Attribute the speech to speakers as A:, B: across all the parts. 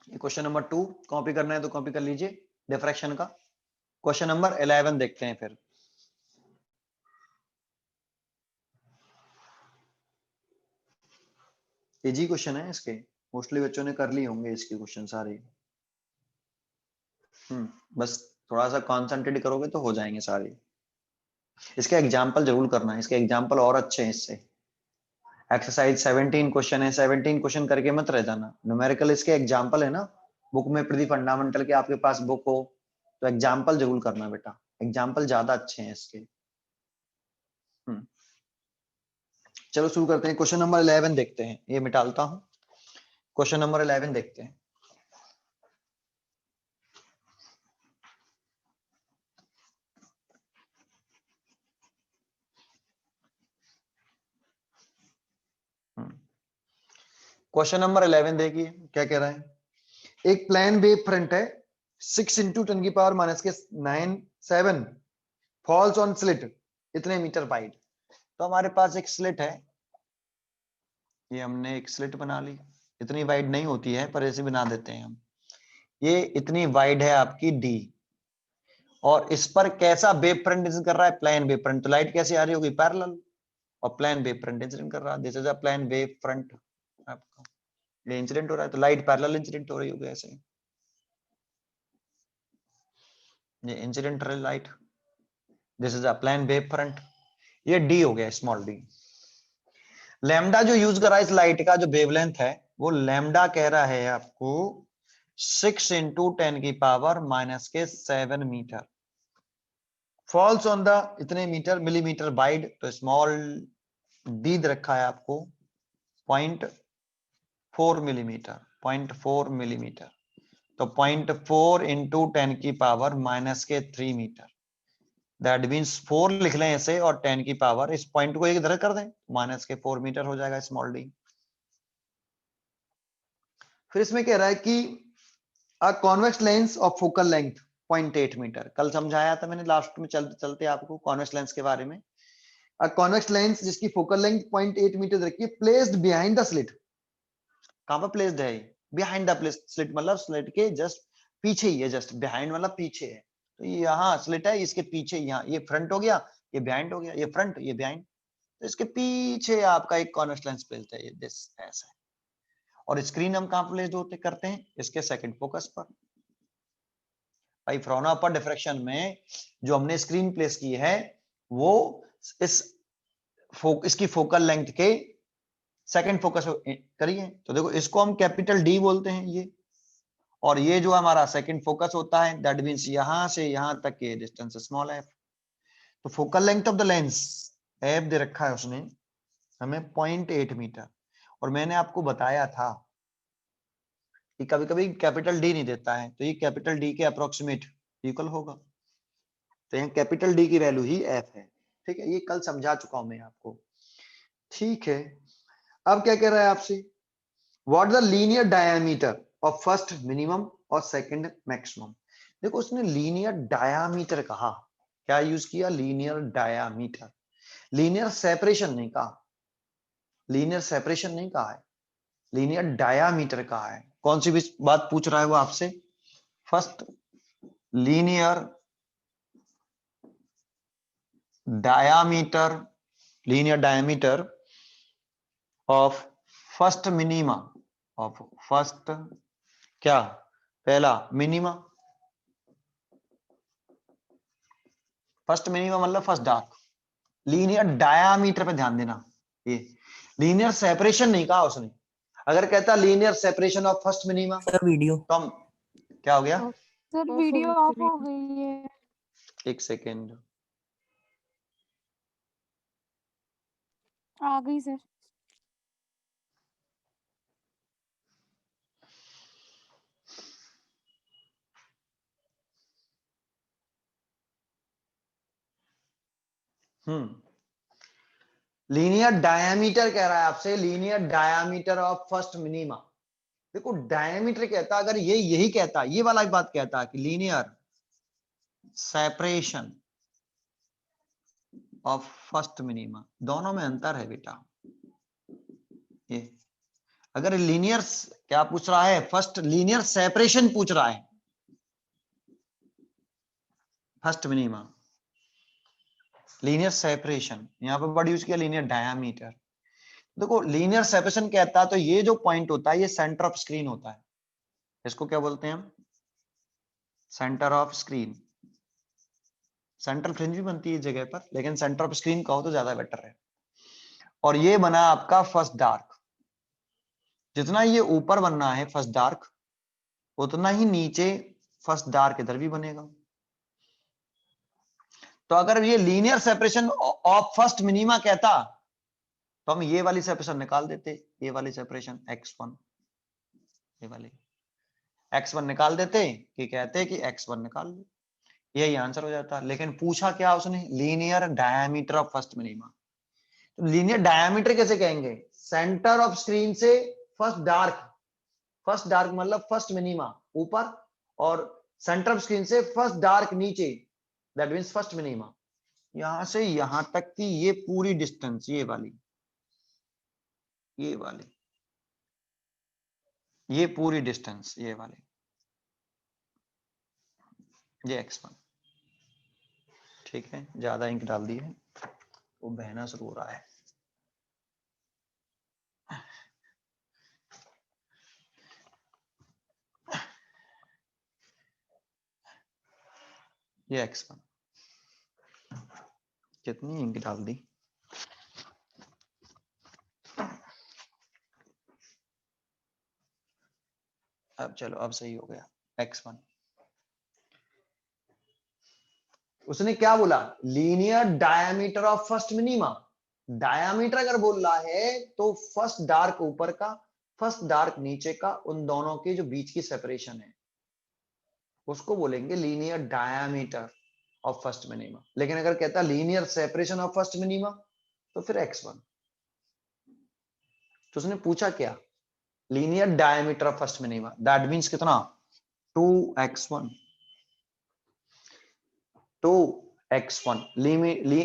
A: Question number 2 copy करना है तो कॉपी कर लीजिए डिफ्रैक्शन का। क्वेश्चन नंबर 11 देखते हैं फिर। इजी क्वेश्चन है इसके, मोस्टली बच्चों ने कर लिए होंगे इसके क्वेश्चन सारे। बस थोड़ा सा कॉन्सेंट्रेट करोगे तो हो जाएंगे सारे। इसके एग्जाम्पल जरूर करना है, इसके एग्जाम्पल और अच्छे हैं इससे। एक्सरसाइज 17 क्वेश्चन है, 17 क्वेश्चन करके मत रह जाना। न्यूमेरिकल इसके एग्जाम्पल है ना, बुक में प्रति फंडामेंटल के आपके पास बुक हो तो एग्जाम्पल जरूर करना बेटा, एग्जाम्पल ज्यादा अच्छे हैं इसके। चलो शुरू करते हैं। क्वेश्चन नंबर 11 देखते हैं, ये मिटालता हूं। क्वेश्चन नंबर 11 देखते हैं। क्वेश्चन नंबर 11 देखिए क्या कह रहा है। एक प्लेन वेव फ्रंट है 6 इंटू 10 की पावर माइनस के 7 फॉल्स ऑन स्लिट इतने मीटर वाइड। तो हमारे पास एक स्लिट है, ये हमने एक स्लिट बना ली। इतनी वाइड नहीं होती है पर ऐसे बना देते हैं हम। ये इतनी वाइड है आपकी डी, और इस पर कैसा वेव फ्रंट इंसिडेंट कर रहा है, प्लेन वेव फ्रंट। तो लाइट कैसे आ रही होगी, पैरेलल, और प्लेन वेव फ्रंट इंसिडेंट कर रहा है। This is a plane wave front आपका, ये इंसिडेंट हो रहा है तो लाइट पैरेलल इंसिडेंट हो रही होगी ऐसे। ये incident light, this is a plane wave front. ये डी हो गया, स्मॉल डी। लैम्डा जो यूज कर रहा है इस लाइट का जो वेवलेंथ है, वो लैम्डा कह रहा है आपको 6 इंटू 10 की पावर माइनस के 7 मीटर। फॉल्स ऑन द इतने मीटर मिलीमीटर वाइड, तो स्मॉल डी दे रखा है आपको 0.4 मिलीमीटर, 0.4 मिलीमीटर। तो 0.4 इंटू 10 की पावर माइनस के 3 मीटर। दैट मीन्स 4 लिख लें ऐसे, और 10 की पावर इस पॉइंट को एक इधर कर दें, माइनस के 4 मीटर हो जाएगा स्मॉल डी। फिर इसमें कह रहा है कि a convex lens of focal length 0.8 metre. कल समझाया था मैंने लास्ट में चलते चलते आपको कॉन्वेक्स लेंस के बारे में। अ कॉन्वेक्स लेंस जिसकी फोकल लेंथ 0.8 मीटर रखी, प्लेस्ड बिहाइंड द स्लिट। कहां पर प्लेस्ड है, बिहाइंड द स्लिट, मतलब स्लिट के जस्ट पीछे ही है। जस्ट बिहाइंड मतलब पीछे है, तो यहाँ स्लिट है, इसके पीछे यहाँ ये फ्रंट हो गया, ये बिहाइंड हो गया, ये फ्रंट ये बिहाइंड। तो इसके पीछे आपका एक कॉन्वेक्स लेंस प्लेस्ड है, ये दिस ऐसा है। और स्क्रीन हम कहां प्लेस्ड होते करते हैं, इसके सेकंड फोकस पर। भाई फ्रॉन अपर डिफ्रैक्शन में जो हमने स्क्रीन प्लेस की है वो इस इसकी फोकल लेंथ के सेकंड फोकस करिए। तो देखो इसको हम कैपिटल डी बोलते हैं ये, और ये जो हमारा सेकंड फोकस होता है दैट मींस यहां से यहां तक के डिस्टेंस स्मॉल एफ। तो focal length of the lens F दे रखा है उसने हमें 0.8 मीटर। और मैंने आपको बताया था कि कभी कभी कैपिटल डी नहीं देता है, तो ये कैपिटल डी के अप्रोक्सीमेट इक्वल होगा। तो यहाँ कैपिटल डी की वैल्यू ही एफ है। ठीक है, ये कल समझा चुका हूं मैं आपको। ठीक है, अब क्या कह रहा है आपसे, what the linear diameter of first minimum और सेकंड मैक्सिमम। देखो उसने लीनियर डायामीटर कहा, क्या यूज किया, लीनियर डायामीटर। लीनियर सेपरेशन नहीं कहा, लीनियर सेपरेशन नहीं कहा है, लीनियर डायामीटर कहा है। कौन सी भी बात पूछ रहा है वो आपसे, first linear diameter, linear diameter of first minima, of first क्या, पहला मिनिमा। फर्स्ट मिनिमा मतलब फर्स्ट डार्क। लीनियर डायामीटर पे ध्यान देना, ये लीनियर सेपरेशन नहीं कहा उसने। अगर कहता linear separation of first minima
B: sir video
A: तो हम, क्या हो गया
C: सर वीडियो ऑफ हो गई है।
A: एक सेकेंड,
C: आ गई सर।
A: लीनियर डायामीटर कह रहा है आपसे, linear diameter of first minima. देखो डायमीटर कहता, अगर ये यही कहता, ये वाला बात कहता कि linear separation of first minima, दोनों में अंतर है बेटा। ये अगर लीनियर क्या पूछ रहा है, फर्स्ट लीनियर सेपरेशन पूछ रहा है, फर्स्ट मिनिमा, लीनियर सेपरेशन, यहां पर वर्ड यूज किया लीनियर डायामीटर। देखो लीनियर सेपरेशन कहता है तो ये जो पॉइंट होता है ये सेंटर ऑफ स्क्रीन होता है, इसको क्या बोलते हैं हम, centre of screen. Central fringe भी बनती है इस जगह पर, लेकिन सेंटर ऑफ स्क्रीन कहो तो ज्यादा बेटर है। और ये बना आपका फर्स्ट डार्क, जितना ये ऊपर बनना है फर्स्ट डार्क, उतना ही नीचे फर्स्ट डार्क इधर भी बनेगा। तो अगर ये linear separation of first minima कहता तो हम ये वाली सेपरेशन निकाल देते, ये वाली सेपरेशन x1, ये वाली x1 निकाल देते, कि कहते कि x1 निकाल लो, यही आंसर हो जाता। लेकिन पूछा क्या उसने, linear diameter of first minima. तो लीनियर डायमीटर कैसे कहेंगे, सेंटर ऑफ स्क्रीन से फर्स्ट डार्क, फर्स्ट डार्क मतलब फर्स्ट मिनिमा ऊपर, और सेंटर ऑफ स्क्रीन से फर्स्ट डार्क नीचे, दैट मींस फर्स्ट मिनिमा। यहां से यहां तक की ये पूरी डिस्टेंस, ये वाली, ये वाली, ये पूरी डिस्टेंस, ये वाली, ये x1। ठीक है, ज्यादा इंक डाल दी है, वो बहना शुरू हो रहा है। ये x1, कितनी इंक डाल दी, अब चलो अब सही हो गया, x1। उसने क्या बोला, linear diameter of first minima. Diameter अगर बोल रहा है तो फर्स्ट डार्क ऊपर का, फर्स्ट डार्क नीचे का, उन दोनों के जो बीच की सेपरेशन है उसको बोलेंगे linear diameter of first minima. लेकिन अगर कहता linear separation of first minima तो फिर x1। तो उसने पूछा क्या, linear diameter of first minima, that means कितना, 2x1, 2x1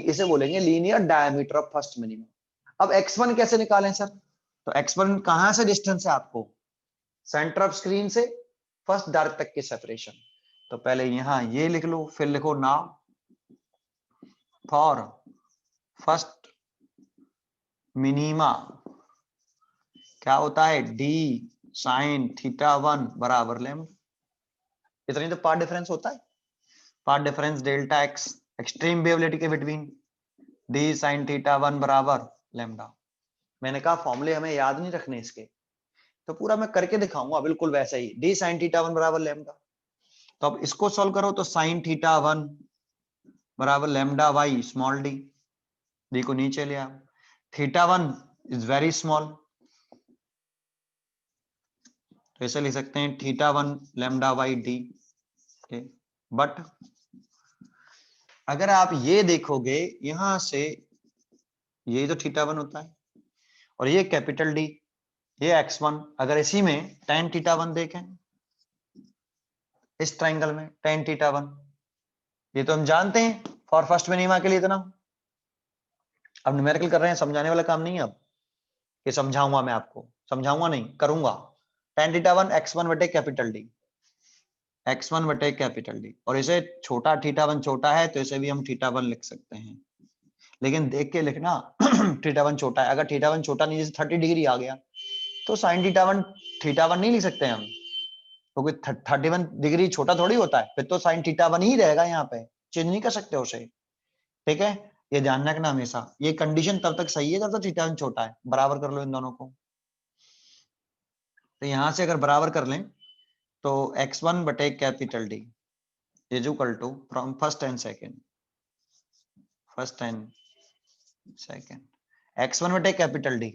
A: इसे बोलेंगे linear diameter of first minima. अब x1 कैसे निकालें सर, तो x1 कहां से डिस्टेंस है आपको, सेंटर ऑफ स्क्रीन से फर्स्ट डार्क तक की सेपरेशन। तो पहले यहां ये लिख लो, फिर लिखो नाउ फॉर फर्स्ट मिनिमा क्या होता है, d sin θ1 बराबर लैम्डा। इतनी तो पार्ट डिफरेंस होता है, part difference delta x extreme wavelet के बिटवीन, d sin θ1 बराबर लैम्डा। मैंने कहा फॉर्मूले हमें याद नहीं रखने इसके, तो पूरा मैं करके दिखाऊंगा बिल्कुल वैसा ही, d sin θ1 बराबर लैम्डा। तो अब इसको सॉल्व करो तो sin θ1 बराबर lambda by small D, D को नीचे लिया, θ1 इज वेरी स्मॉल, तो ऐसे लिख सकते हैं θ1 लैम्डा बाई डी। बट अगर आप ये देखोगे यहां से, ये तो θ1 होता है और ये कैपिटल डी, ये x1, अगर इसी में tan θ1 देखें, इस ट्राइंगल में tan θ1, ये तो हम जानते हैं फॉर फर्स्ट मिनिमा के लिए इतना। अब न्यूमेरिकल कर रहे हैं, समझाने वाला काम नहीं है अब, ये समझाऊंगा मैं आपको, समझाऊंगा नहीं करूंगा। tan θ1 x1 बटे कैपिटल डी, x1 बटे कैपिटल डी, और इसे छोटा θ1 छोटा है तो इसे भी हम θ1 लिख सकते हैं, लेकिन देख के लिखना θ1 छोटा है। अगर θ1 छोटा नहीं, जैसे 30 डिग्री आ गया तो sin θ1 नहीं लिख सकते हम, क्योंकि 31 डिग्री छोटा थोड़ी होता है, फिर तो sin θ1 ही रहेगा, यहाँ पे चेंज नहीं कर सकते उसे। ठीक है, ये ध्यान रखना हमेशा, ये कंडीशन तब तक सही है जब तक θ1 छोटा है। बराबर कर लो इन दोनों को, तो यहां से अगर बराबर कर लें तो x1 बटे capital D is equal to from first and second, first and second, x1 बटे capital D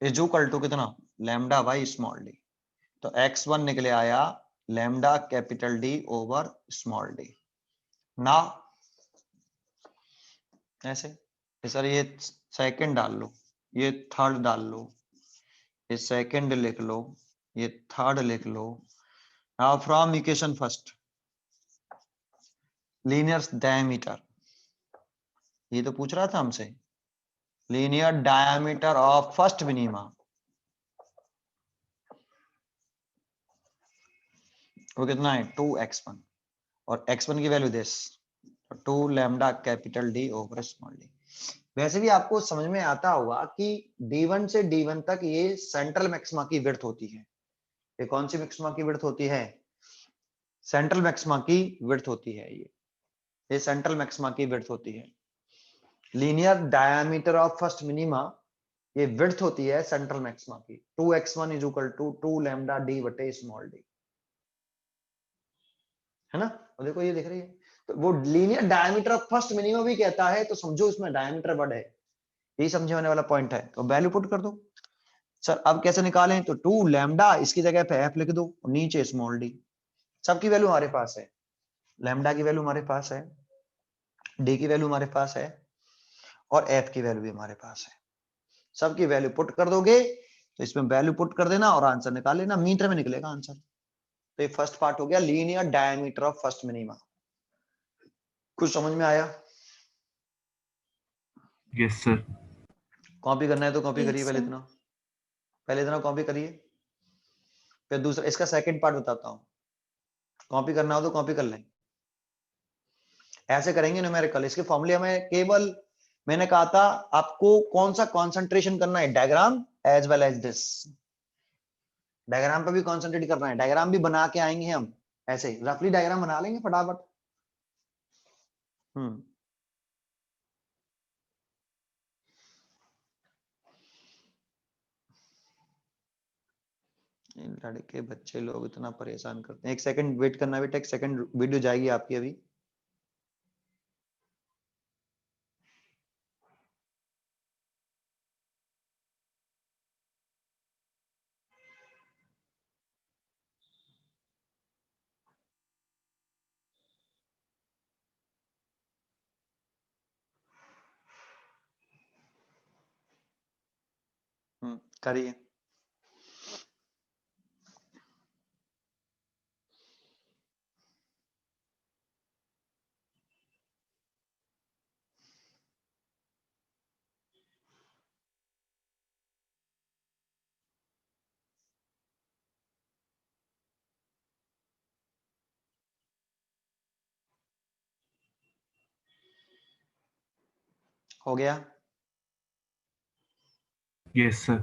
A: is equal to कितना, लैम्डा बाई स्मॉल डी। तो x1 निकले आया lambda capital D over small D. ना ऐसे सर ये second डाल लो, ये थर्ड डाल लो, ये सेकंड लिख लो, ये थर्ड लिख लो। Now from equation first, linear diameter, ये तो पूछ रहा था हमसे, linear diameter of first minima, वो कितना है 2x1 और x1 की value this 2 lambda capital D over small d। वैसे भी आपको समझ में आता होगा कि D1 से D1 तक ये सेंट्रल मैक्सिमा की विड्थ होती है। ये कौन सी मैक्सिमा की विड्थ होती है? सेंट्रल मैक्सिमा की विड्थ होती है। ये सेंट्रल मैक्सिमा की विड्थ होती है। Linear diameter of first minima ये विड्थ होती है सेंट्रल मैक्सिमा की 2x1 is equal to 2 lambda d बटे स्मॉल d, है ना? और देखो ये दिख रही है, तो वो linear diameter of first minima भी कहता है, तो समझो इसमें डायमीटर वर्ड है, यही समझे होने वाला पॉइंट है। तो वैल्यू पुट कर दो सर। अब कैसे निकालें? तो 2 लैम्डा इसकी जगह पे f लिख दो और नीचे स्मॉल d। सबकी वैल्यू हमारे पास है, लैम्डा की वैल्यू हमारे पास है, d की वैल्यू हमारे पास है और f की वैल्यू भी हमारे पास है। सबकी वैल्यू पुट कर दोगे तो इसमें वैल्यू पुट कर देना और आंसर निकाल लेना, मीटर में निकलेगा आंसर। तो ये फर्स्ट पार्ट हो गया linear diameter of first minima. कुछ समझ में आया?
B: Yes sir.
A: कॉपी करना है तो कॉपी
C: Yes,
A: करिए,
C: sir.
A: पहले इतना कॉपी करिए, फिर दूसरा इसका सेकंड पार्ट बताता हूं। कॉपी करना हो तो कॉपी कर लें। ऐसे करेंगे न्यूमेरिकल, इसके फॉर्मूले में केवल मैंने कहा था आपको कौन सा कंसंट्रेशन करना है, diagram as well as this. Diagram पे भी कंसंट्रेट करना है, डायग्राम भी बना के आएंगे हम, ऐसे रफली डायग्राम बना लेंगे फटाफट। लड़के बच्चे लोग इतना परेशान करते हैं। एक सेकंड वेट करना बेटा, एक सेकंड वीडियो जाएगी आपकी अभी। करिए। हो गया?
B: Yes sir.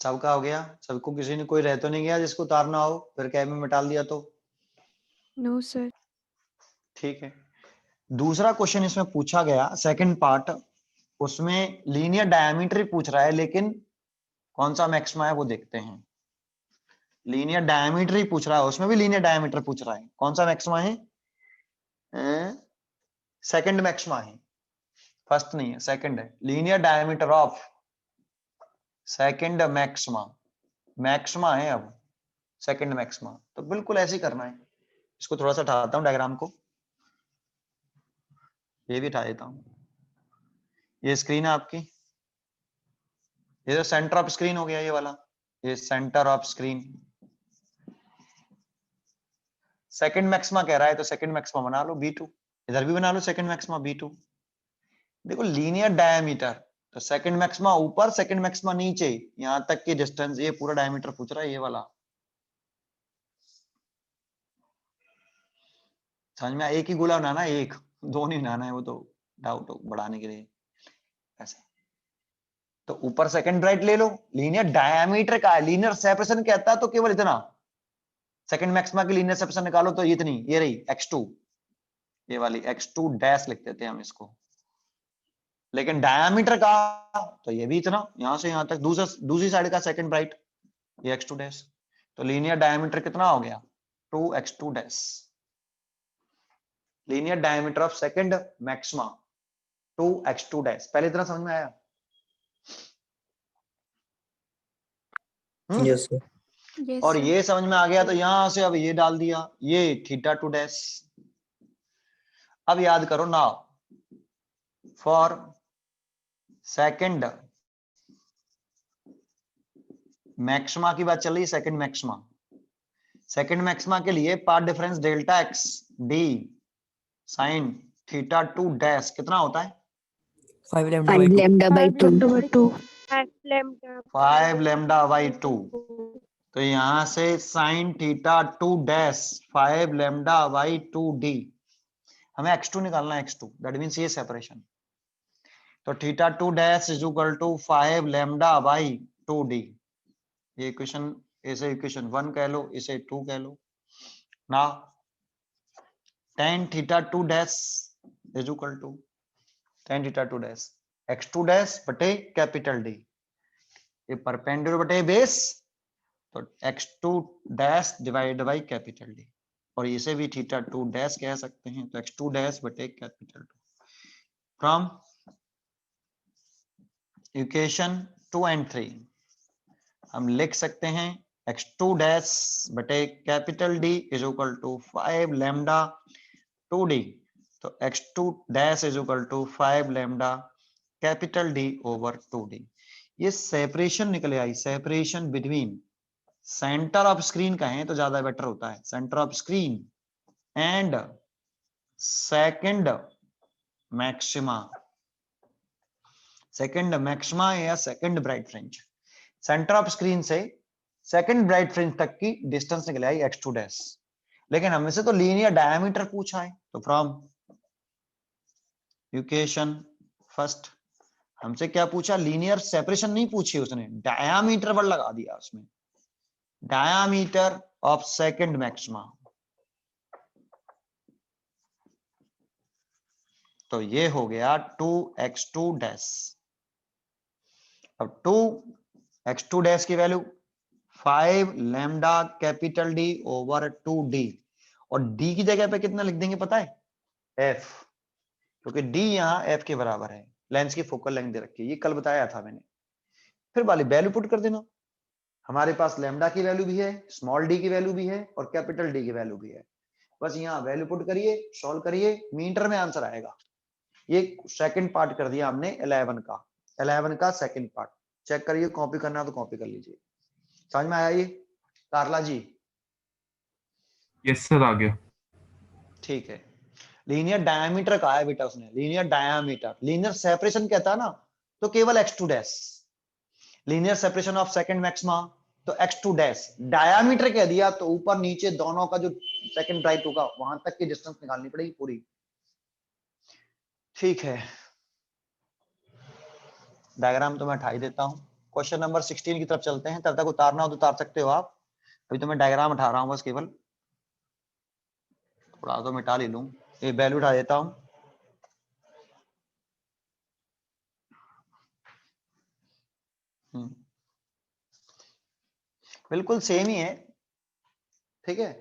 A: सबका हो गया? सबको, किसी ने कोई रह तो नहीं गया जिसको उतारना हो फिर कैब में डाल दिया तो?
C: No, sir.
A: ठीक है। दूसरा क्वेश्चन इसमें पूछा गया सेकंड पार्ट, उसमें लीनियर डायमीटर ही पूछ रहा है, लेकिन कौन सा मैक्सिमा है वो देखते हैं। लीनियर डायमीटर ही पूछ रहा है, उसमें भी लीनियर डायमीटर पूछ रहा है। कौन सा मैक्सिमा है? सेकंड मैक्सिमा है, फर्स्ट नहीं है, सेकंड है। Linear diameter of second maxima, maxima है अब सेकंड मैक्सिमा। तो बिल्कुल ऐसे ही करना है। इसको थोड़ा सा हटाता हूं डायग्राम को, ये भी हटा देता हूं। ये स्क्रीन है आपकी, ये तो सेंटर ऑफ स्क्रीन हो गया ये वाला, ये centre of screen. Second maxima कह रहा है तो सेकंड मैक्सिमा बना लो B2, इधर भी बना लो सेकंड मैक्सिमा B2। देखो लीनियर डायमीटर, तो सेकंड मैक्सिमा ऊपर सेकंड मैक्सिमा नीचे, यहां तक की डिस्टेंस, ये पूरा डायमीटर पूछ रहा है ये वाला। समझ में? एक ही गोला बनाना है, एक दो नहीं बनाना है, वो तो डाउट बढ़ाने के लिए ऐसे। तो ऊपर सेकंड ब्राइट ले लो, लीनियर डायमीटर का लीनियर सेपरेशन कहता है तो केवल इतना। सेकंड मैक्सिमा की लीनियर सेपरेशन निकालो तो ये इतनी, ये रही x2, ये वाली x2 डैश लिख देते हैं हम इसको। लेकिन डायमीटर का तो ये भी इतना, यहां से यहां तक, दूसरी साइड का सेकंड ब्राइट ये x2 डैश। तो लीनियर डायमीटर कितना हो गया? 2x2 dash. Linear diameter of second maxima 2x2 dash. पहले इतना समझ में आया?
D: Yes sir.
C: Yes,
A: और
C: sir.
A: ये समझ में आ गया तो यहां से अब ये डाल दिया, ये θ2 डैश। अब याद करो नाउ, फॉर सेकंड मैक्सिमा की बात चल रही है, सेकंड मैक्सिमा। सेकंड मैक्सिमा के लिए path difference delta x d sin θ2 dash कितना होता है?
D: 5 lambda by 2।
C: 5 lambda by 2.
A: 5 lambda by 2। तो यहां से sine theta 2 dash 5 lambda by 2d, हमें x2 निकालना है, x2 दैट मींस ये सेपरेशन। तो theta 2 dash is equal to 5 lambda by 2d, ये इक्वेशन, इसे इक्वेशन 1 कह लो, इसे 2 कह लो ना। tan theta 2 dash is equal to tan theta 2 dash x2 dash बटे कैपिटल D, ये परपेंडिकुलर बटे बेस, तो x2 dash divide by capital D, और इसे भी थीटा 2 डैश कह सकते हैं, तो x2 डैश बटे कैपिटल 2 फ्रॉम इक्वेशन 2 एंड 3 हम लिख सकते हैं x2 डैश बटे capital D is equal to 5 lambda 2d, तो x2 dash is equal to 5 lambda capital D over 2d। ये सेपरेशन निकले आई, separation between centre of screen कहें तो ज्यादा बेटर होता है, centre of screen and second maxima, second maxima या second bright fringe, centre of screen से सेकंड ब्राइट फ्रिंज तक की डिस्टेंस निकले आई x2 डैश, लेकिन हमें से तो लीनियर डायमीटर पूछा है, तो फ्रॉम इक्वेशन फर्स्ट हमसे क्या पूछा, लीनियर सेपरेशन नहीं पूछी उसने, डायामीटर वर्ड लगा दिया उसमें, डायामीटर ऑफ सेकंड मैक्सिमा, तो ये हो गया 2x2 डैश। अब 2x2 डैश की value 5 lambda capital D over 2d, और d की जगह पे कितना लिख देंगे पता है, f, क्योंकि d यहाँ f के बराबर है, लेंस की फोकल लेंथ दे रखी है, ये कल बताया था मैंने। फिर वाली वैल्यू पुट कर देना, हमारे पास लैम्डा की वैल्यू भी है, स्मॉल d की वैल्यू भी है, और कैपिटल D की वैल्यू भी है, बस यहाँ वैल्यू पुट करिए, सॉल्व करिए, मीटर में आंसर आएगा। ये सेकंड पार्ट कर दिया हमने 11 का सेकंड पार्ट, चेक करिए, कॉपी करना तो कॉपी कर लीजिए। समझ में आया ये कारला जी?
B: यस सर, आ गया।
A: ठीक है, लीनियर डायमीटर कहा है बेटा उसने, लीनियर डायमीटर, लीनियर सेपरेशन कहता है ना तो केवल x2 dash, linear separation of second maxima तो x2 डैश, डायमीटर कह दिया तो ऊपर नीचे दोनों का जो सेकंड ब्राइट होगा वहां तक की डिस्टेंस निकालनी पड़ेगी पूरी। ठीक है, डायग्राम तो मैं उठा ही देता हूं, क्वेश्चन नंबर 16 की तरफ चलते हैं, तब तक उतारना हो तो उतार सकते हो आप, अभी तो मैं डायग्राम उठा रहा हूं बस, केवल थोड़ा तो मिटा ले लूं, ये वैल्यू उठा देता हूं। बिल्कुल सेम ही है, ठीक है।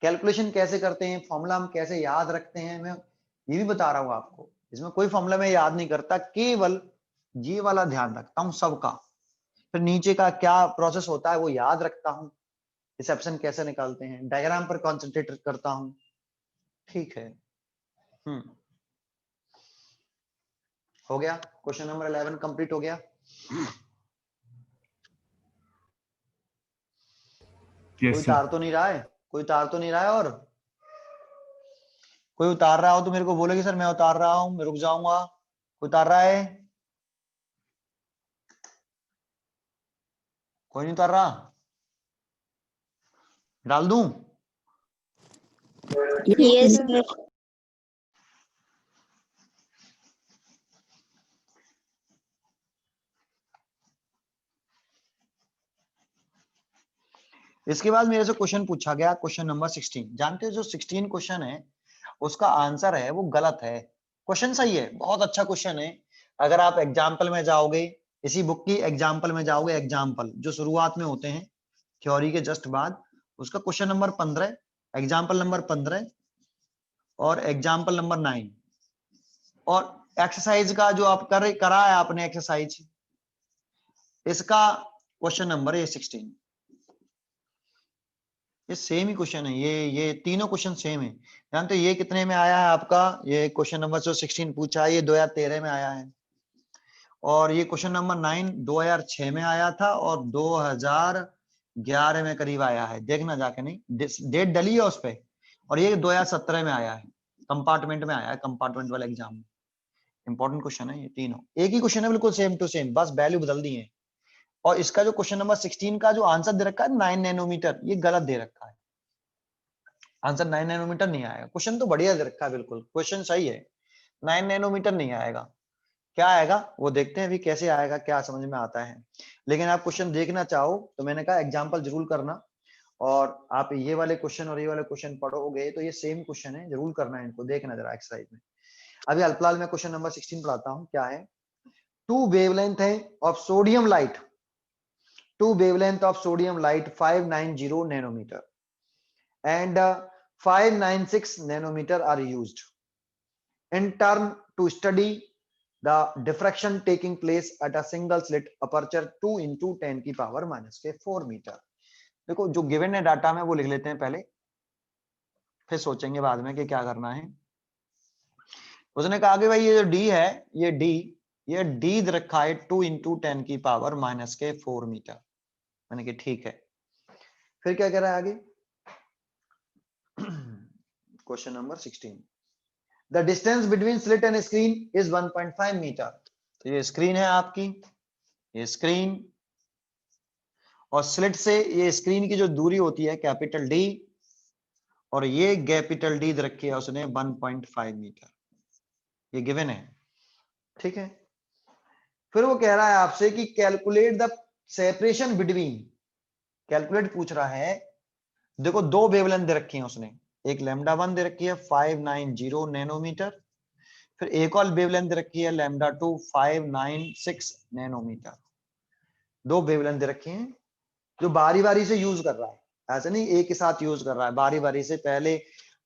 A: कैलकुलेशन कैसे करते हैं, फॉर्मूला हम कैसे याद रखते हैं, मैं ये भी बता रहा हूं आपको, इसमें कोई फॉर्मूला मैं याद नहीं करता, केवल ये वाला ध्यान रखता हूं सबका, फिर नीचे का क्या प्रोसेस होता है वो याद रखता हूं, रिसेप्शन कैसे निकालते हैं, डायग्राम पर कॉन्सेंट्रेट करता हूं, ठीक है। हो गया, क्वेश्चन नंबर 11 कंप्लीट हो गया। कोई
B: यस सर।
A: उतार तो नहीं रहा है, कोई उतार तो नहीं रहा है, और कोई उतार रहा हो तो मेरे को बोलेगी सर मैं उतार रहा हूं, मैं रुक जाऊंगा, कोई उतार रहा है, कोई नहीं उतार रहा, डाल दूं?
C: Yes, sir.
A: इसके बाद मेरे से क्वेश्चन पूछा गया, क्वेश्चन नंबर 16, जानते हो जो 16 क्वेश्चन है उसका आंसर है वो गलत है, क्वेश्चन सही है, बहुत अच्छा क्वेश्चन है, अगर आप एग्जाम्पल में जाओगे, इसी बुक की एग्जाम्पल में जाओगे, एग्जाम्पल जो शुरुआत में होते हैं थ्योरी के जस्ट बाद, उसका क्वेश्चन नंबर 15, एग्जाम्पल नंबर 15 और एग्जाम्पल नंबर 9, और एक्सरसाइज का जो आप करा है आपने एक्सरसाइज, इसका क्वेश्चन नंबर है 16, ये सेम ही क्वेश्चन है, ये तीनों क्वेश्चन सेम है। जानते हो ये कितने में आया है आपका, ये क्वेश्चन नंबर जो 16 पूछा है ये 2013 में आया है, और ये क्वेश्चन नंबर 9 2006 में आया था, और 2011 में करीब आया है, देखना जाके, नहीं डेट डली है उस पे, और ये 2017 में आया है, कंपार्टमेंट में आया है, कंपार्टमेंट वाले एग्जाम में। इंपॉर्टेंट क्वेश्चन है ये तीनों, एक ही क्वेश्चन है बिल्कुल सेम टू सेम, बस वैल्यू बदल दी है, और इसका जो क्वेश्चन नंबर 16 का जो आंसर दे रखा है 9 नैनोमीटर, ये गलत दे रखा है। आंसर 9 नैनोमीटर नहीं आएगा। क्वेश्चन तो बढ़िया दे रखा है, बिल्कुल क्वेश्चन सही है, 9 नैनोमीटर नहीं आएगा। क्या आएगा वो देखते हैं अभी कैसे आएगा, क्या समझ में आता है। लेकिन आप क्वेश्चन देखना चाहो तो मैंने कहा एग्जाम्पल जरूर करना, और आप ये वाले क्वेश्चन और ये वाले क्वेश्चन पढ़ोगे तो ये सेम क्वेश्चन है, जरूर करना है इनको, देखना जरा एक्सरसाइज में। अभी अल्पलाल में क्वेश्चन नंबर 16 पढ़ाता हूँ, क्या है। टू वेवलेंथ है of sodium light, two wavelength of sodium light 590 nanometer and 596 nanometer are used in turn to study the diffraction taking place at a single slit aperture 2 into 10 की power -4 metre. देखो जो given है data में वो लिख लेते हैं पहले, फिर सोचेंगे बाद में कि क्या करना है। उसने कहा कि भाई ये जो डी है, ये डी रखा है 2 into 10 की पावर -4 मीटर। मैंने कि ठीक है। फिर क्या कह रहा है आगे, question number 16, the distance between slit and screen is 1.5 metre. तो ये स्क्रीन है आपकी, ये स्क्रीन, और स्लिट से ये स्क्रीन की जो दूरी होती है कैपिटल डी, और ये कैपिटल डी रखी है उसने 1.5 मीटर, ये गिवन है, ठीक है। फिर वो कह रहा है आपसे कि calculate the separation between, calculate पूछ रहा है। देखो दो वेवलेंथ दे रखी है उसने, एक λ1 दे रखी है 590 नैनोमीटर, फिर एक और वेवलेंथ दे रखी है λ2 596 नैनोमीटर। दो वेवलेंथ दे रखी हैं जो बारी बारी से यूज कर रहा है, ऐसे नहीं एक ही साथ यूज कर रहा है, बारी बारी से। पहले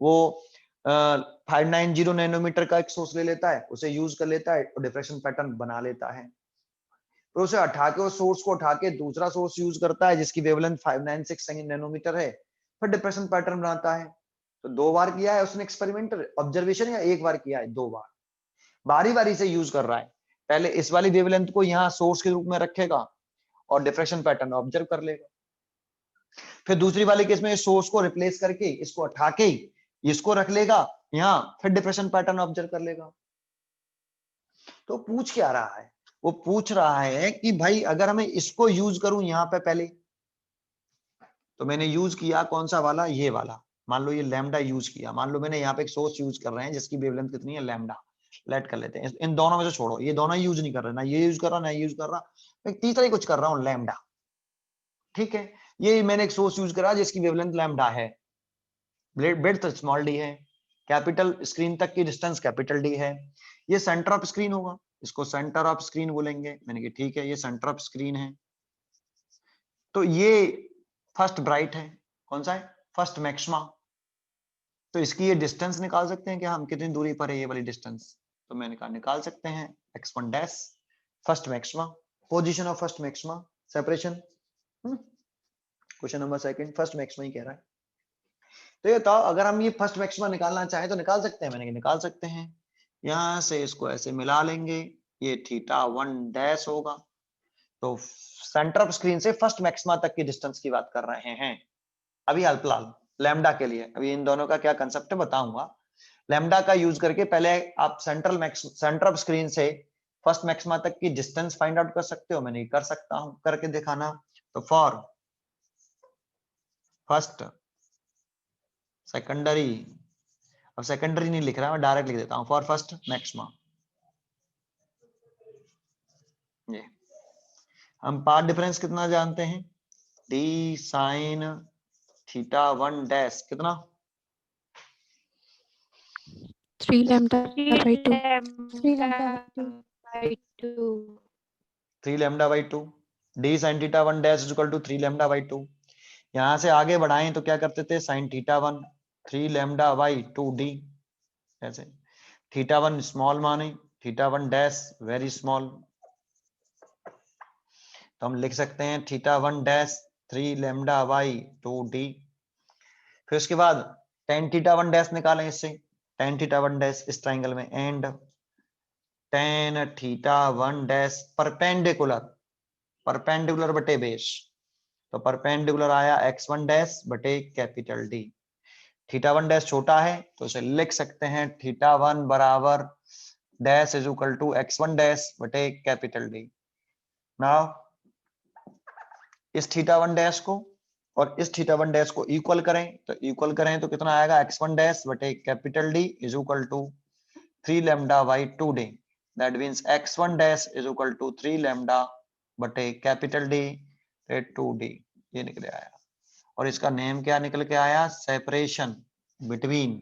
A: वो 590 नैनोमीटर का एक सोर्स ले लेता है, उसे यूज कर लेता है और डिफ्रेक्शन पैटर्न बना लेता है, तो उसे हटा के, उस सोर्स को उठा के दूसरा सोर्स यूज करता है जिसकी वेवलेंथ 596 नैनोमीटर है, फिर डिप्रेशन पैटर्न बनाता है। तो दो बार किया है उसने एक्सपेरिमेंटल ऑब्जर्वेशन, या एक बार किया है, दो बार, बारी बारी से यूज कर रहा है। पहले इस वाली वेवलेंथ को यहाँ सोर्स के रूप में रखेगा और डिफ्रेक्शन पैटर्न ऑब्जर्व कर लेगा, फिर दूसरी वाले केस में सोर्स को रिप्लेस करके इसको हटा के इसको रख लेगा यहाँ, फिर डिफ्रेक्शन पैटर्न ऑब्जर्व कर लेगा। तो पूछ क्या रहा है, वो पूछ रहा है कि भाई अगर मैं इसको यूज करूं यहाँ पे पहले, तो मैंने यूज किया कौन सा वाला, ये वाला, मान लो ये लैम्डा यूज किया, मान लो मैंने यहाँ पे एक सोर्स यूज कर रहे हैं जिसकी वेवलेंथ कितनी है लैम्डा, लेट कर लेते हैं। इन दोनों में से छोड़ो, ये दोनों यूज नहीं कर रहे, ना ये यूज कर रहा ना यूज कर रहा, मैं तीसरा ही कुछ कर रहा हूँ लैम्डा, ठीक है। ये मैंने एक सोर्स यूज करा जिसकी वेवलेंथ लैम्डा है, ब्रेड्थ स्मॉल डी है, कैपिटल स्क्रीन तक की डिस्टेंस कैपिटल डी है, ये सेंटर ऑफ स्क्रीन होगा, इसको सेंटर ऑफ स्क्रीन बोलेंगे। मैंने कहा ठीक है, ये सेंटर ऑफ स्क्रीन है। तो ये फर्स्ट ब्राइट है, कौन सा है, फर्स्ट मैक्सिमा। तो इसकी ये डिस्टेंस निकाल सकते हैं कि हम कितनी दूरी पर है ये वाली डिस्टेंस, तो मैंने कहा निकाल सकते हैं, x1 dash first maxima, position of first maxima, separation. Question number second first maxima ही कह रहा है। तो ये बताओ अगर हम ये फर्स्ट मैक्सिमा निकालना चाहें तो निकाल सकते हैं, मैंने कहा निकाल सकते हैं। यहां से इसको ऐसे मिला लेंगे, ये θ1 डैश होगा। तो सेंटर ऑफ स्क्रीन से फर्स्ट मैक्सिमा तक की डिस्टेंस की बात कर रहे हैं अभी अल्पलाल लैम्डा के लिए। अभी इन दोनों का क्या कंसेप्ट है बताऊंगा। लैम्डा का यूज करके पहले आप सेंटर ऑफ स्क्रीन से फर्स्ट मैक्सिमा तक की डिस्टेंस फाइंड आउट कर सकते हो, मैंने कर सकता हूं, करके दिखाना। तो फॉर फर्स्ट सेकेंडरी, अब सेकेंडरी नहीं लिख रहा, मैं डायरेक्ट लिख देता हूं, फॉर फर्स्ट मैक्सिमा। ये हम पाथ डिफरेंस कितना जानते हैं, d sin θ1 डैश कितना,
C: 3 lambda by 2.
E: 3 lambda by 2.
A: 3 lambda by 2, d sin θ1 dash is equal to 3 lambda by 2। यहां से आगे बढ़ाएं तो क्या करते थे, sin θ1 3 लैम्डा बाई 2d, ऐसे θ1 स्मॉल माने, θ1 डैश वेरी स्मॉल, तो हम लिख सकते हैं θ1 डैश 3 लैम्डा बाई 2d। फिर उसके बाद tan θ1 डैश निकालें इससे, tan θ1 डैश इस ट्राइंगल में, and tan θ1 dash perpendicular, perpendicular बटे बेस, तो परपेंडिकुलर आया x1 डैश बटे कैपिटल D। θ1 डैश छोटा है तो उसे लिख सकते हैं θ1 बराबर dash is equal to x1 dash बटे कैपिटल D। नाउ इस थीटा वन डैश को और इस थीटा वन डैश को इक्वल करें, तो इक्वल करें तो कितना आएगा, x1 डैश बटे capital D is equal to 3 lambda by 2D। That means x1 dash is equal to 3 lambda बटे कैपिटल D 2D। ये निकले आया, और इसका नेम क्या निकल के आया, separation between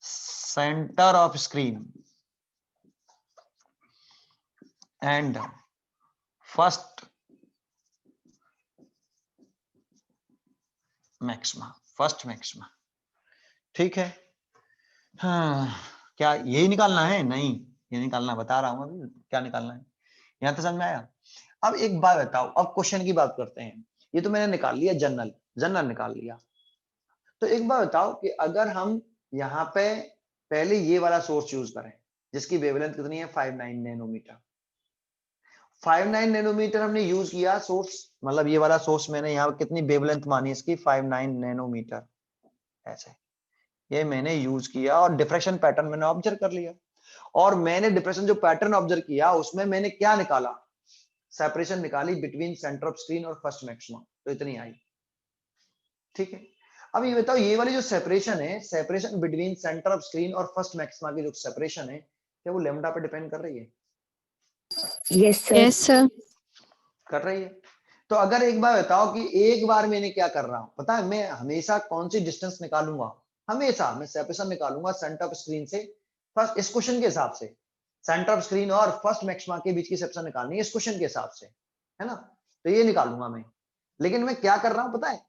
A: centre of screen and first maxima. ठीक है। हाँ, क्या यही निकालना है? नहीं, ये निकालना, बता रहा हूं अभी क्या निकालना है। यहां तक समझ में आया? अब एक बात बताओ, अब क्वेश्चन की बात करते हैं। ये तो मैंने निकाल लिया, जनरल निकाल लिया। तो एक बात बताओ कि अगर हम यहाँ पे पहले ये वाला सोर्स यूज करें जिसकी वेवलेंथ कितनी है, 59 नैनोमीटर। 59 नैनोमीटर हमने यूज किया सोर्स, मतलब ये वाला सोर्स मैंने यहाँ कितनी वेवलेंथ मानी इसकी, 59 नैनोमीटर। ऐसे ये मैंने यूज किया और डिफ्रेक्शन पैटर्न मैंने ऑब्जर्व कर लिया, और मैंने डिफ्रेक्शन जो पैटर्न ऑब्जर्व किया उसमें मैंने क्या निकाला, सेपरेशन निकाली बिटवीन सेंटर ऑफ स्क्रीन और फर्स्ट मैक्सिमा, तो इतनी आई। ठीक है। अब ये बताओ, ये वाली जो सेपरेशन है, separation between centre of screen और फर्स्ट मैक्सिमा की जो सेपरेशन है, क्या वो लैम्डा पे डिपेंड कर रही है?
E: Yes, sir.
C: Yes, sir.
A: कर रही है। तो अगर एक बार बताओ कि एक बार मैंने क्या कर रहा हूं, पता है मैं हमेशा कौन सी डिस्टेंस निकालूंगा, हमेशा मैं सेपरेशन निकालूंगा सेंटर ऑफ स्क्रीन से फर्स्ट, इस क्वेश्चन के हिसाब से सेंटर ऑफ स्क्रीन और फर्स्ट मैक्सिमा के बीच की सेपरेशन निकालनी है इस क्वेश्चन के हिसाब से, है ना? तो ये निकालूंगा मैं। लेकिन मैं क्या कर रहा हूं पता है,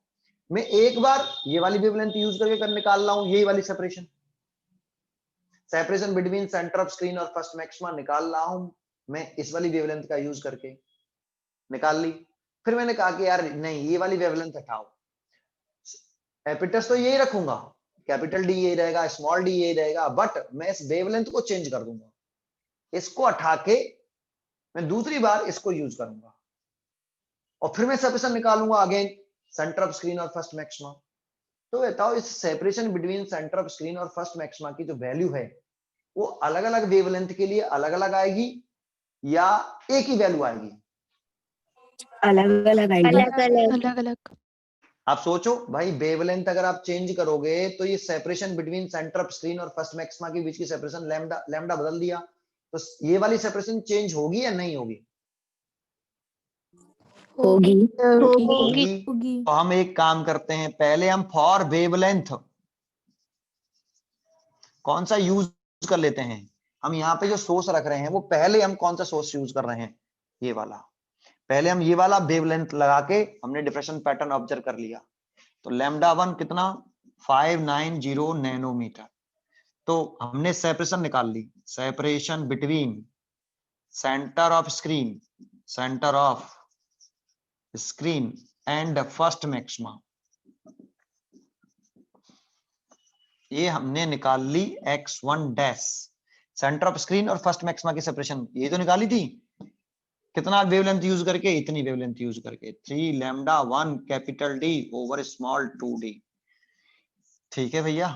A: मैं एक बार ये वाली वेवलेंथ यूज करके निकाल रहा हूं, यही वाली separation, separation between centre of screen और फर्स्ट मैक्सिमा निकाल रहा हूं मैं इस वाली वेवलेंथ का यूज करके, निकाल ली। फिर मैंने कहा कि यार नहीं, ये वाली वेवलेंथ हटाओ, एपिटस तो यही रखूंगा, कैपिटल डी यही रहेगा, स्मॉल डी यही रहेगा, बट मैं इस वेवलेंथ को चेंज कर दूंगा, इसको हटा के मैं दूसरी बार इसको यूज करूंगा, और फिर मैं सेपरेशन निकालूंगा अगेन सेंटर ऑफ स्क्रीन और फर्स्ट मैक्सिमा। तो बताओ इस separation between centre of screen और फर्स्ट मैक्सिमा की जो वैल्यू है वो अलग अलग वेवलेंथ के लिए अलग अलग आएगी या एक ही वैल्यू आएगी?
E: अलग अलग
C: अलग अलग।
A: आप सोचो भाई, वेवलेंथ अगर आप चेंज करोगे तो ये separation between centre of screen और फर्स्ट मैक्सिमा के बीच की सेपरेशन लैम्डा बदल दिया, तो ये वाली सेपरेशन चेंज होगी या नहीं होगी?
E: होगी।
A: होगी। तो हम एक काम करते हैं, पहले हम फॉर वेवलेंथ कौन सा यूज कर लेते हैं, हम यहाँ पे जो सोर्स रख रहे हैं वो पहले हम कौन सा सोर्स यूज कर रहे हैं, ये वाला। पहले हम ये वाला वेवलेंथ लगा के हमने डिफ्रेक्शन पैटर्न ऑब्जर्व कर लिया, तो लैम्डा वन कितना, 590 नैनोमीटर। तो हमने सेपरेशन निकाल ली, separation between centre of screen and first maxima, ये हमने निकाल ली x1 dash, centre of screen और फर्स्ट मैक्सिमा की सेपरेशन ये तो निकाली थी, कितना वेवलेंथ यूज करके, इतनी वेवलेंथ यूज करके, 3 lambda 1 capital D over small 2D। ठीक है भैया,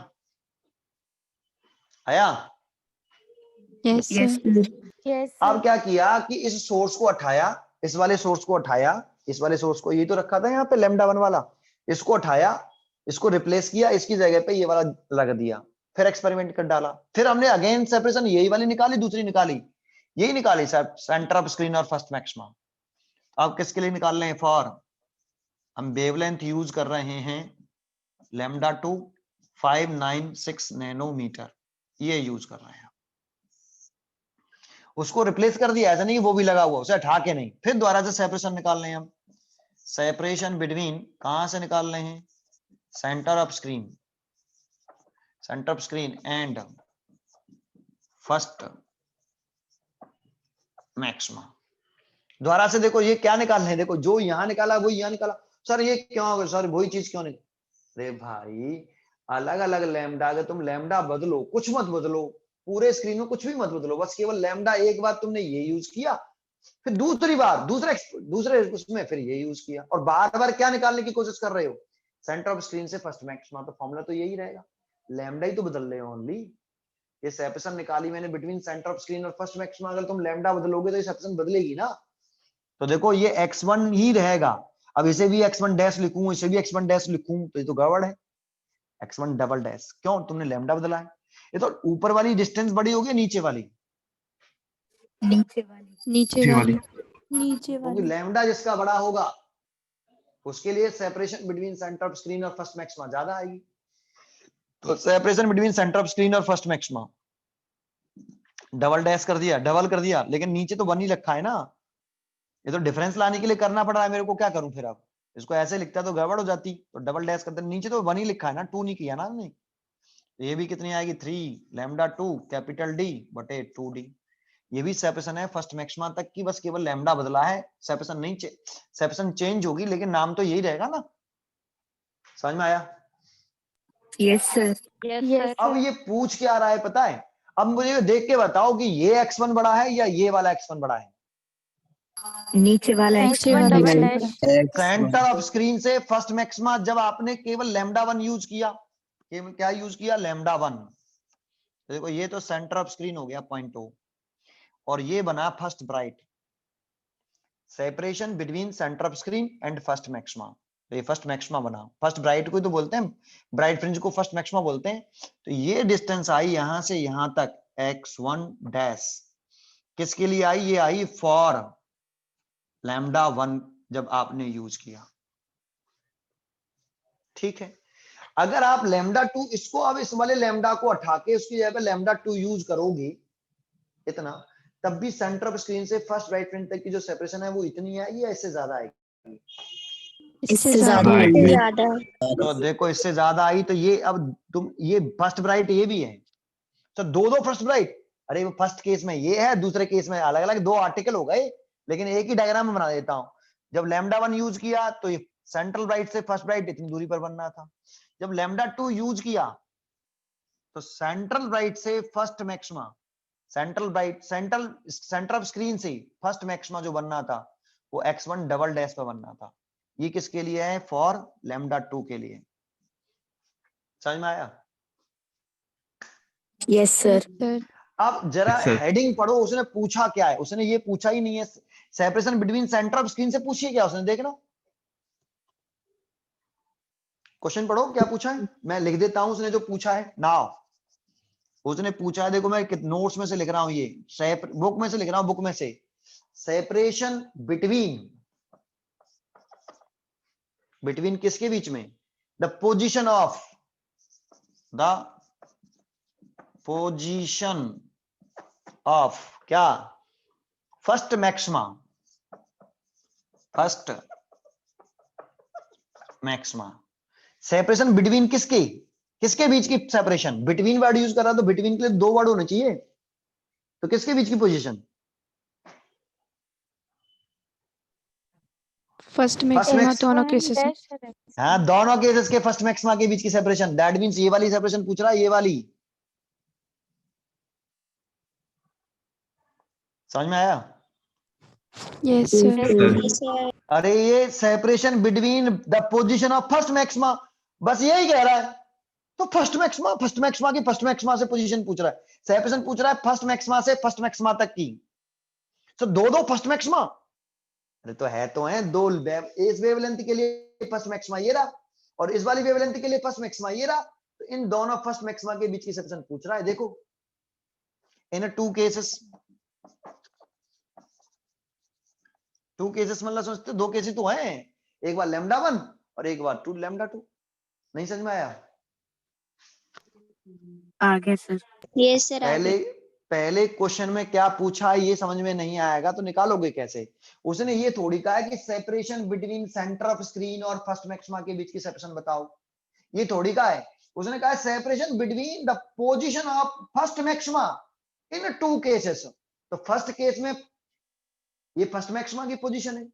A: आया?
C: Yes,
E: Yes,
C: sir.
E: sir.
F: Yes,
A: अब क्या किया कि इस सोर्स को हटाया, इस वाले सोर्स को हटाया, इस वाले सोर्स को, ये तो रखा था यहाँ पे लैम्डा 1 वाला, इसको हटाया, इसको रिप्लेस किया, इसकी जगह पे ये वाला लगा दिया, फिर एक्सपेरिमेंट कर डाला, फिर हमने अगेन सेपरेशन यही वाली निकाली, दूसरी निकाली, यही निकाली सेंटर ऑफ स्क्रीन और फर्स्ट मैक्सिमा। अब किसके लिए निकाल रहे हैं, फॉर हम वेवलेंथ यूज कर रहे हैं लैम्डा 2 596 नैनोमीटर, ये यूज कर रहे हैं। उसको रिप्लेस कर दिया, ऐसा नहीं वो भी लगा हुआ, उसे हटा के नहीं, फिर दोबारा से सेपरेशन निकाल रहे हैं हम, सेपरेशन बिटवीन कहां से निकाल रहे हैं, centre of screen and first maxima. दोबारा से देखो ये क्या निकाल रहे हैं, देखो जो यहां निकाला वो यहां निकाला, सर ये क्यों हो गया, सर वही चीज क्यों नहीं? अरे भाई अलग अलग लैम्डा, अगर तुम लैम्डा बदलो, कुछ मत बदलो, पूरे स्क्रीन में कुछ भी मत बदलो, बस केवल लैम्डा एक बार तुमने ये यूज किया, फिर दूसरी बार दूसरे उसमें फिर ये यूज किया, और बार बार क्या निकालने की कोशिश कर रहे हो, सेंटर ऑफ स्क्रीन से फर्स्ट मैक्सिमा। तो फॉर्मूला तो यही रहेगा, लैम्डा ही तो बदल रहे हो ओनली। ये सेपरेशन निकाली मैंने बिटवीन सेंटर ऑफ स्क्रीन और फर्स्ट मैक्सिमा, अगर तुम लैम्डा बदलोगे तो ये सेपरेशन बदलेगी ना, तो देखो ये x1 ही रहेगा, अब इसे भी x1 डैश लिखूं, इसे भी x1 डैश लिखूं, तो ये तो गड़बड़ है। x1 डबल डैश, क्यों? तुमने लैम्डा बदला है। ये तो ऊपर वाली डिस्टेंस बड़ी होगी, नीचे वाली?
E: नीचे वाली।
C: नीचे
B: नीचे
C: वाली।
B: वाली।
C: नीचे
A: क्योंकि
C: वाली।
A: लैम्डा जिसका बड़ा होगा उसके लिए separation between centre of screen और फर्स्ट मैक्सिमा ज्यादा आएगी। तो separation between centre of screen और फर्स्ट मैक्सिमा डबल डैश कर दिया, डबल कर दिया, लेकिन नीचे तो 1 ही रखा है ना। ये तो डिफरेंस लाने के लिए करना पड़ रहा है मेरे को, क्या करूं फिर? अब इसको ऐसे लिखता तो गड़बड़ हो जाती, तो डबल डैश करते, नीचे तो 1 ही लिखा है ना, 2 नहीं किया ना हमने। तो ये भी कितनी आएगी? 3 लैम्डा 2 कैपिटल डी बटे 2d। ये भी सेपरेशन है फर्स्ट मैक्सिमा तक की, बस केवल लैम्डा बदला है, सेपरेशन नहीं, सेपरेशन चेंज होगी लेकिन नाम तो यही रहेगा ना। समझ में आया?
E: Yes sir.
C: यस
A: अब ये पूछ क्या रहा है पता है? अब मुझे देख के बताओ कि ये x1 बड़ा है या ये वाला x1 बड़ा है।
E: नीचे वाला
C: नीचे
E: x1
C: वाला
E: double
C: dash.
A: Centre of screen से फर्स्ट मैक्सिमा जब आपने केवल लैम्डा 1 यूज किया, क्या यूज किया? लैम्डा 1। तो देखो ये तो सेंटर ऑफ स्क्रीन हो गया पॉइंट 2, और ये बना first bright. Separation between centre of screen and first maxima, तो ये फर्स्ट मैक्सिमा बना। फर्स्ट ब्राइट को तो बोलते हैं, ब्राइट फ्रिंज को फर्स्ट मैक्सिमा बोलते हैं। तो ये डिस्टेंस आई यहां से यहां तक x1 डैश, किसके लिए आई? ये आई फॉर लैम्डा 1 जब आपने यूज किया। ठीक है, अगर आप लैम्डा 2 इसको, अब इस वाले लैम्डा को हटा के उसकी जगह पे लैम्डा 2 यूज करोगे इतना, तब भी सेंटर ऑफ स्क्रीन से फर्स्ट राइट फ्रंट तक की जो सेपरेशन है वो इतनी आएगी या इससे ज्यादा आएगी?
C: इससे
E: इससे
C: ज्यादा
B: ज्यादा
C: आएगी।
B: आएगी।
A: तो देखो इससे ज्यादा आई, तो ये अब तुम, ये फर्स्ट ब्राइट ये भी है, तो दो फर्स्ट ब्राइट। अरे वो फर्स्ट केस में ये है, दूसरे केस में अलग अलग 2 आर्टिकल हो गए, लेकिन एक ही डायग्राम में बना देता हूं। जब लैम्डा 1 यूज किया तो ये सेंट्रल ब्राइट से फर्स्ट ब्राइट इतनी दूरी पर बनना था। जब लैम्डा 2 यूज किया तो सेंट्रल ब्राइट से first maxima, centre of screen से फर्स्ट मैक्सिमा जो बनना था वो x1 डबल डैश पे बनना था। ये किसके लिए है? फॉर लैम्डा 2 के लिए। समझ में आया?
E: Yes sir.
A: अब जरा
B: Yes, sir.
A: हेडिंग पढ़ो, उसने पूछा क्या है? उसने ये पूछा ही नहीं है separation between centre of screen से, पूछिए क्या उसने, देखना क्वेश्चन पढ़ो क्या पूछा है। मैं लिख देता हूं उसने जो पूछा है। नाउ उसने पूछा है, देखो मैं नोट्स में से लिख रहा हूं, ये बुक में से लिख रहा हूं, बुक में से। सेपरेशन बिटवीन किसके बीच में? द पोजीशन ऑफ क्या? फर्स्ट मैक्सिमा सेपरेशन बिटवीन किसके बीच की सेपरेशन? बिटवीन वर्ड यूज कर रहा, तो बिटवीन के लिए 2 वर्ड होने चाहिए, तो किसके बीच की पोजीशन?
C: फर्स्ट मैक्सिमा दोनों केसेस में।
A: हाँ, दोनों केसेस के फर्स्ट मैक्सिमा के बीच की सेपरेशन, दैट मींस ये वाली सेपरेशन पूछ रहा है, ये वाली। समझ में आया?
C: Yes sir.
A: अरे ये separation between the position of first maxima, बस यही कह रहा है। तो फर्स्ट मैक्सिमा की फर्स्ट मैक्सिमा से पोजीशन पूछ रहा है, सेपरेशन पूछ रहा है फर्स्ट मैक्सिमा से फर्स्ट मैक्सिमा तक की। तो दो फर्स्ट मैक्सिमा, अरे तो है दो इस वेवलेंथ के लिए फर्स्ट मैक्सिमा ये रहा, और इस वाली वेवलेंथ के लिए फर्स्ट मैक्सिमा ये रहा। तो इन दोनों फर्स्ट मैक्सिमा के बीच की सेपरेशन पूछ रहा है। देखो इन 2 केसेस मतलब सोचते 2 केसेस तो हैं, एक बार लैम्डा 1 और एक बार 2 लैम्डा 2। नहीं समझ में आया?
E: आगे सर।
C: Yes sir.
A: पहले क्वेश्चन में क्या पूछा है ये समझ में नहीं आएगा तो निकालोगे कैसे? उसने ये थोड़ी कहा है कि separation between centre of screen और फर्स्ट मैक्सिमा के बीच की सेपरेशन बताओ, ये थोड़ी कहा है। उसने कहा है separation between the position of first maxima in 2 cases. तो फर्स्ट केस में ये फर्स्ट मैक्सिमा की पोजीशन है,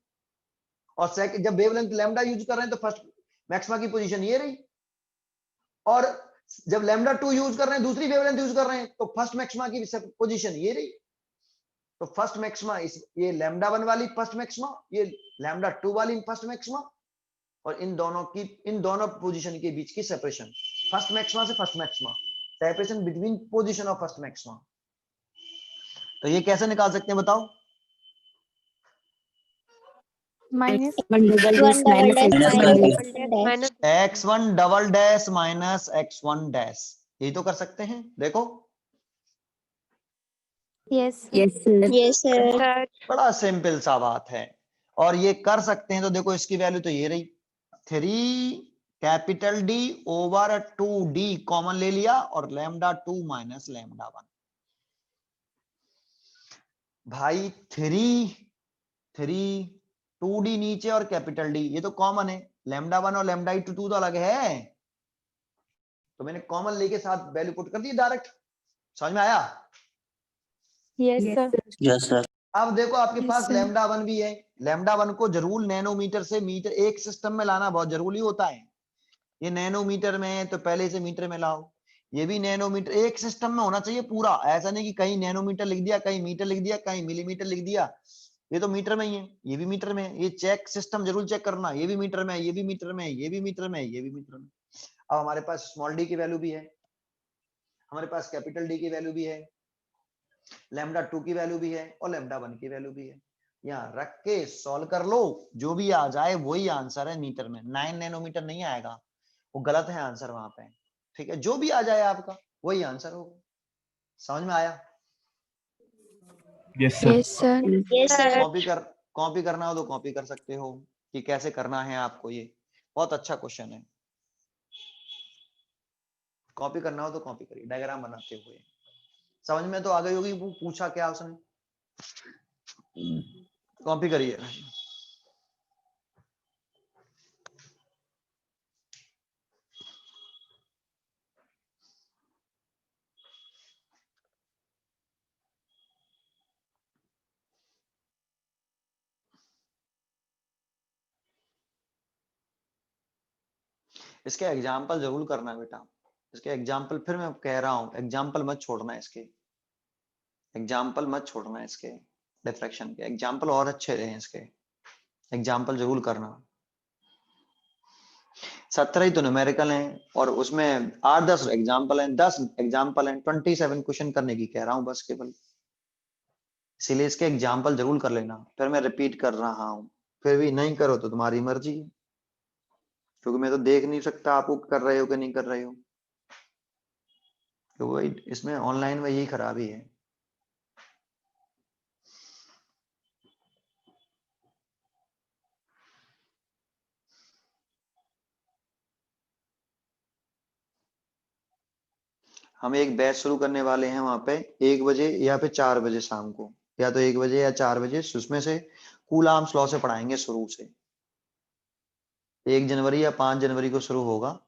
A: और सेकंड जब वेवलेंथ लैम्डा यूज कर रहे हैं तो फर्स्ट मैक्सिमा की पोजीशन ये रही, और जब लैम्डा 2 यूज कर रहे हैं, दूसरी वेवलेंथ यूज कर रहे हैं, तो फर्स्ट मैक्सिमा की पोजीशन ये रही। तो फर्स्ट मैक्सिमा ये लैम्डा 1 वाली फर्स्ट मैक्सिमा, ये लैम्डा 2 वाली फर्स्ट मैक्सिमा, और इन दोनों पोजीशन के बीच की सेपरेशन फर्स्ट मैक्सिमा से first maxima, separation between position of first maxima. तो ये कैसे निकाल सकते हैं बताओ?
C: minus
E: One double dash
C: one double
E: minus
C: dash
E: X1
C: minus
E: dash.
C: one dash
A: x1 double dash minus x1 dash, यही तो कर सकते हैं। देखो
C: yes
E: Yes, sir.
C: yes sir
A: बड़ा सिंपल सा बात है, और ये कर सकते हैं। तो देखो इसकी वैल्यू तो ये रही 3 D ओवर 2D कॉमन ले लिया और लैम्डा 2 माइनस लैम्डा 1। भाई 2D नीचे और D ये तो कॉमन है, लैम्डा 1 और लैम्डा 2 तो अलग है, तो मैंने कॉमन लेके साथ वैल्यू पुट कर दी डायरेक्ट। समझ में आया?
C: yes
E: Yes,
C: sir
E: sir.
F: Yes sir.
A: अब देखो आपके
C: Yes,
A: पास
C: sir.
A: लैम्डा 1 भी है, लैम्डा 1 को जरूर नैनोमीटर से मीटर एक सिस्टम में लाना बहुत जरूरी होता है। ये नैनोमीटर में है तो पहले इसे मीटर में लाओ, ये भी नैनोमीटर, एक सिस्टम में होना चाहिए पूरा। ऐसा नहीं कि कहीं नैनोमीटर लिख दिया, कहीं मीटर लिख दिया, कहीं मिलीमीटर लिख दिया। ये तो मीटर में ही है, ये भी मीटर में है, ये चेक सिस्टम जरूर चेक करना, ये भी मीटर में है, ये भी मीटर में है, ये भी मीटर में है, ये भी मीटर में। अब हमारे पास स्मॉल डी की वैल्यू भी है, हमारे पास कैपिटल डी की वैल्यू भी है, लैम्डा 2 की वैल्यू भी है और लैम्डा 1 की वैल्यू भी है। यहाँ रख के सॉल्व कर लो, जो भी आ जाए वही आंसर है मीटर में। 9 नैनोमीटर नहीं आएगा, वो गलत है आंसर वहां पे। ठीक है, जो भी आ जाए आपका वही आंसर होगा। समझ में आया?
B: Yes sir.
C: yes sir
E: Yes, sir.
A: Copy करना हो तो कॉपी कर सकते हो कि कैसे करना है आपको। ये बहुत अच्छा क्वेश्चन है, कॉपी करना हो तो कॉपी करिए डायग्राम बनाते हुए। समझ में तो आ गई होगी वो पूछा क्या उसने, कॉपी करिए। इसके एग्जाम्पल जरूर करना बेटा, इसके एग्जाम्पल, फिर मैं कह रहा हूं एग्जाम्पल मत छोड़ना, इसके एग्जाम्पल मत छोड़ना, इसके डिफ्रैक्शन के एग्जाम्पल और अच्छे रहे इसके, एग्जाम्पल जरूर करना। 17 ही तो न्यूमेरिकल हैं और उसमें 8-10 एग्जाम्पल हैं, 10 एग्जाम्पल हैं, 27 क्वेश्चन करने की कह रहा हूं बस केवल। इसीलिए इसके एग्जाम्पल जरूर कर लेना। फिर मैं रिपीट कर रहा हूं, फिर भी नहीं करो तो तुम्हारी मर्जी है, क्योंकि मैं तो देख नहीं सकता आपको कर रहे हो कि नहीं कर रहे हो। तो वही इसमें ऑनलाइन में यही खराबी है। हम एक बैच शुरू करने वाले हैं वहां पे 1 बजे या फिर 4 बजे शाम को, या तो 1 बजे या 4 बजे, उसमें से कूलाम्स लॉ से पढ़ाएंगे शुरू से। 1 जनवरी या 5 जनवरी को शुरू होगा,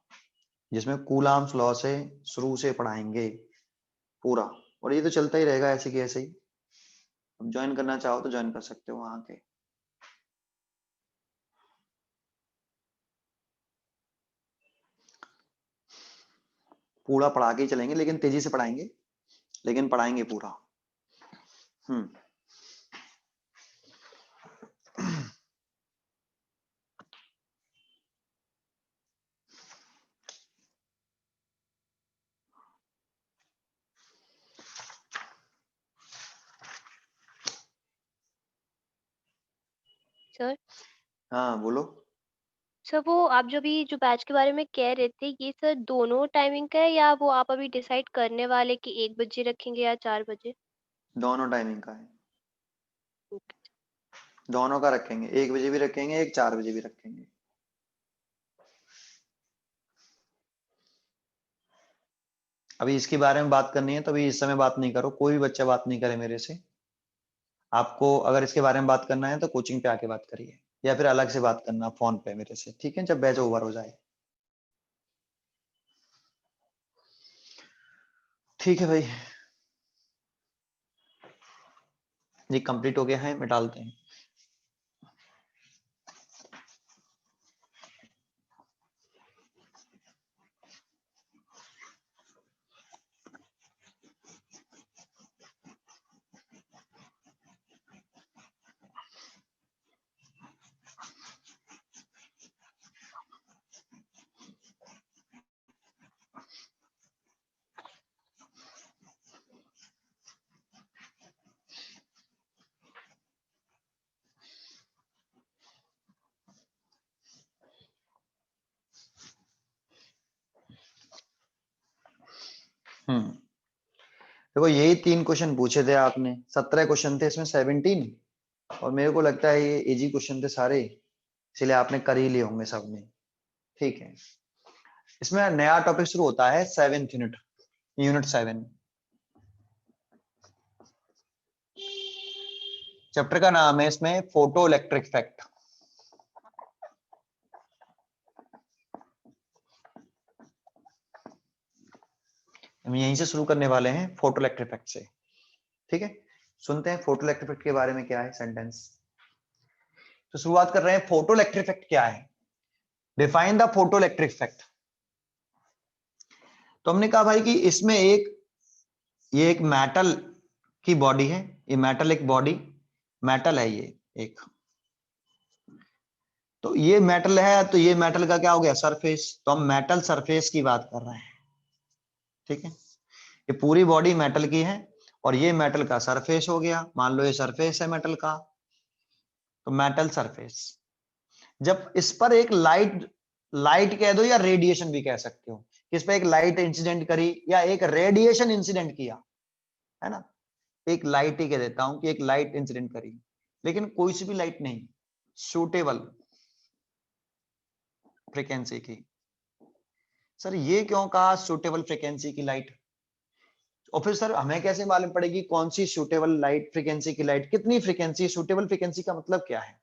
A: जिसमें कूलाम्स लॉ से शुरू से पढ़ाएंगे पूरा, और ये तो चलता ही रहेगा ऐसे की ऐसे ही। ज्वाइन करना चाहो तो ज्वाइन कर सकते हो वहां के। पूरा पढ़ा के ही चलेंगे, लेकिन तेजी से पढ़ाएंगे, लेकिन पढ़ाएंगे पूरा। हम्म
G: सर
A: हाँ बोलो।
G: सर वो आप जो भी जो बैच के बारे में कह रहे थे, ये सर दोनों टाइमिंग का है या वो आप अभी डिसाइड करने वाले कि 1 बजे रखेंगे या 4 बजे?
A: दोनों टाइमिंग का है,
G: ओके।
A: दोनों का रखेंगे, 1 बजे भी रखेंगे, 4 बजे भी रखेंगे। अभी इसके बारे में बात करनी है तो अभी इस समय बात नहीं करो, कोई भी बच्चा बात नहीं करे मेरे से। आपको अगर इसके बारे में बात करना है तो कोचिंग पे आके बात करिए, या फिर अलग से बात करना फोन पे मेरे से, ठीक है, जब बैच ओवर हो जाए। ठीक है भाई, ये कंप्लीट हो गया है, मैं डालते हैं। देखो यही 3 क्वेश्चन पूछे थे आपने, 17 क्वेश्चन थे, इसमें 17, और मेरे को लगता है ये इजी क्वेश्चन थे सारे, इसलिए आपने कर ही लिए होंगे सबने। ठीक है, इसमें नया टॉपिक शुरू होता है 7th यूनिट, यूनिट 7। चैप्टर का नाम है इसमें फोटो इलेक्ट्रिक इफेक्ट। हम यहीं से शुरू करने वाले हैं फोटो इलेक्ट्रिक इफेक्ट से। ठीक है, सुनते हैं फोटो इलेक्ट्रिक इफेक्ट के बारे में क्या है सेंटेंस। तो शुरुआत कर रहे हैं, फोटो इलेक्ट्रिक इफेक्ट क्या है, define the photo electric effect. तो हमने कहा भाई कि इसमें ये एक मेटल की बॉडी है, ये मेटल एक बॉडी मेटल है, ये एक, तो ये मेटल है, तो ये मेटल का क्या हो गया सरफेस, तो हम मेटल सरफेस की बात कर रहे हैं। ठीक है, ये पूरी बॉडी मेटल की है और ये मेटल का सरफेस हो गया, मान लो ये सरफेस है मेटल का, तो मेटल सरफेस। जब इस पर एक लाइट कह दो या रेडिएशन भी कह सकते हो, इस पर एक लाइट इंसिडेंट करी या एक रेडिएशन इंसिडेंट किया, है ना, एक लाइट ही कह देता हूं कि एक लाइट इंसिडेंट करी, लेकिन कोई सी भी लाइट नहीं, सूटेबल फ्रीक्वेंसी की। सर ये क्यों कहा सूटेबल फ्रीक्वेंसी की लाइट, और फिर सर हमें कैसे मालूम पड़ेगी कौन सी सूटेबल लाइट फ्रीक्वेंसी की लाइट, कितनी फ्रीक्वेंसी, सूटेबल फ्रीक्वेंसी का मतलब क्या है,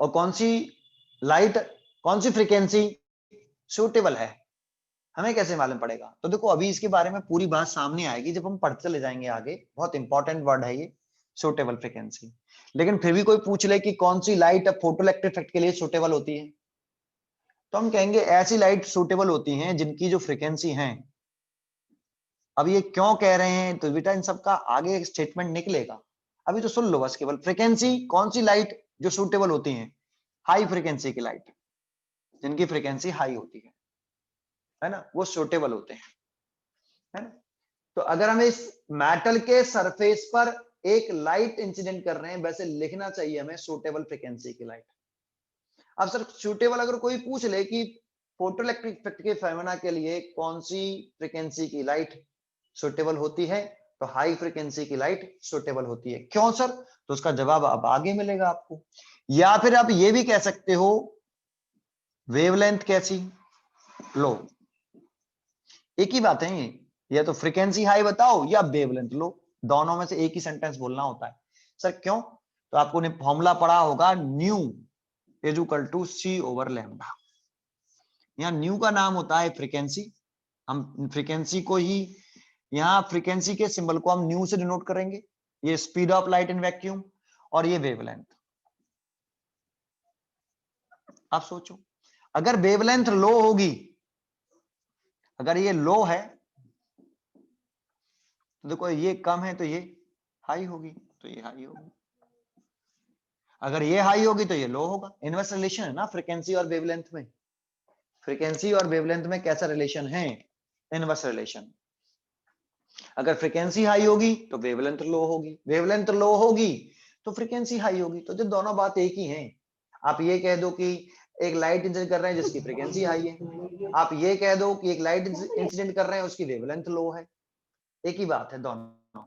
A: और कौन सी लाइट, कौन सी फ्रीक्वेंसी सूटेबल है, हमें कैसे मालूम पड़ेगा। तो देखो अभी इसके बारे में पूरी बात सामने आएगी जब हम पढ़ते चले जाएंगे आगे, बहुत इंपॉर्टेंट वर्ड है ये सूटेबल फ्रीक्वेंसी। लेकिन फिर भी कोई पूछ ले कि कौन सी लाइट फोटो इलेक्ट्रिक इफेक्ट के लिए सूटेबल होती है, तो हम कहेंगे ऐसी लाइट सूटेबल होती हैं जिनकी जो फ्रीक्वेंसी है। अब ये क्यों कह रहे हैं, तो बेटा इन सबका आगे एक स्टेटमेंट निकलेगा, अभी तो सुन लो बस केवल। फ्रीक्वेंसी, कौन सी लाइट जो सूटेबल होती है, हाई फ्रीक्वेंसी की लाइट, जिनकी फ्रीक्वेंसी हाई होती है ना, वो सूटेबल होते हैं, है ना। तो अगर हम इस मेटल के सरफेस पर एक लाइट इंसिडेंट कर रहे हैं, वैसे लिखना चाहिए हमें सूटेबल फ्रीक्वेंसी की लाइट। अब सर सूटेबल अगर कोई पूछ ले कि फोटो इलेक्ट्रिक इफेक्ट के फेनोमेना के लिए कौन सी फ्रीक्वेंसी की लाइट सूटेबल होती है, तो हाई फ्रीक्वेंसी की लाइट सूटेबल होती है। क्यों सर, तो उसका जवाब अब आगे मिलेगा आपको। या फिर आप ये भी कह सकते हो वेवलेंथ कैसी, लो, एक ही बात है ये, या तो फ्रीक्वेंसी हाई बताओ या वेवलेंथ लो, दोनों में से एक ही सेंटेंस बोलना होता है। सर क्यों, तो आपको ने फॉर्मूला पढ़ा होगा, nu is equal to c over lambda. यहाँ न्यू का नाम होता है फ्रीक्वेंसी, हम फ्रीक्वेंसी को ही, यहाँ फ्रीक्वेंसी के सिंबल को हम न्यू से डिनोट करेंगे, ये speed of light in vacuum, और ये वेवलेंथ। आप सोचो अगर वेवलेंथ लो होगी, अगर ये लो है तो देखो ये कम है तो ये हाई होगी, तो ये हाई होगी, अगर ये हाई होगी तो ये लो होगा। इनवर्स रिलेशन है ना फ्रीक्वेंसी और वेवलेंथ में, फ्रीक्वेंसी और वेवलेंथ में कैसा रिलेशन है, इनवर्स रिलेशन। अगर फ्रीक्वेंसी हाई होगी तो वेवलेंथ लो होगी, वेवलेंथ लो होगी तो फ्रीक्वेंसी हाई होगी, तो जो दोनों बात एक ही हैं। आप ये कह दो कि एक लाइट इंसिडेंट कर रहे हैं जिसकी फ्रीक्वेंसी हाई है, आप ये कह दो कि एक लाइट इंसिडेंट कर रहे हैं उसकी वेवलेंथ लो है, एक ही बात है दोनों।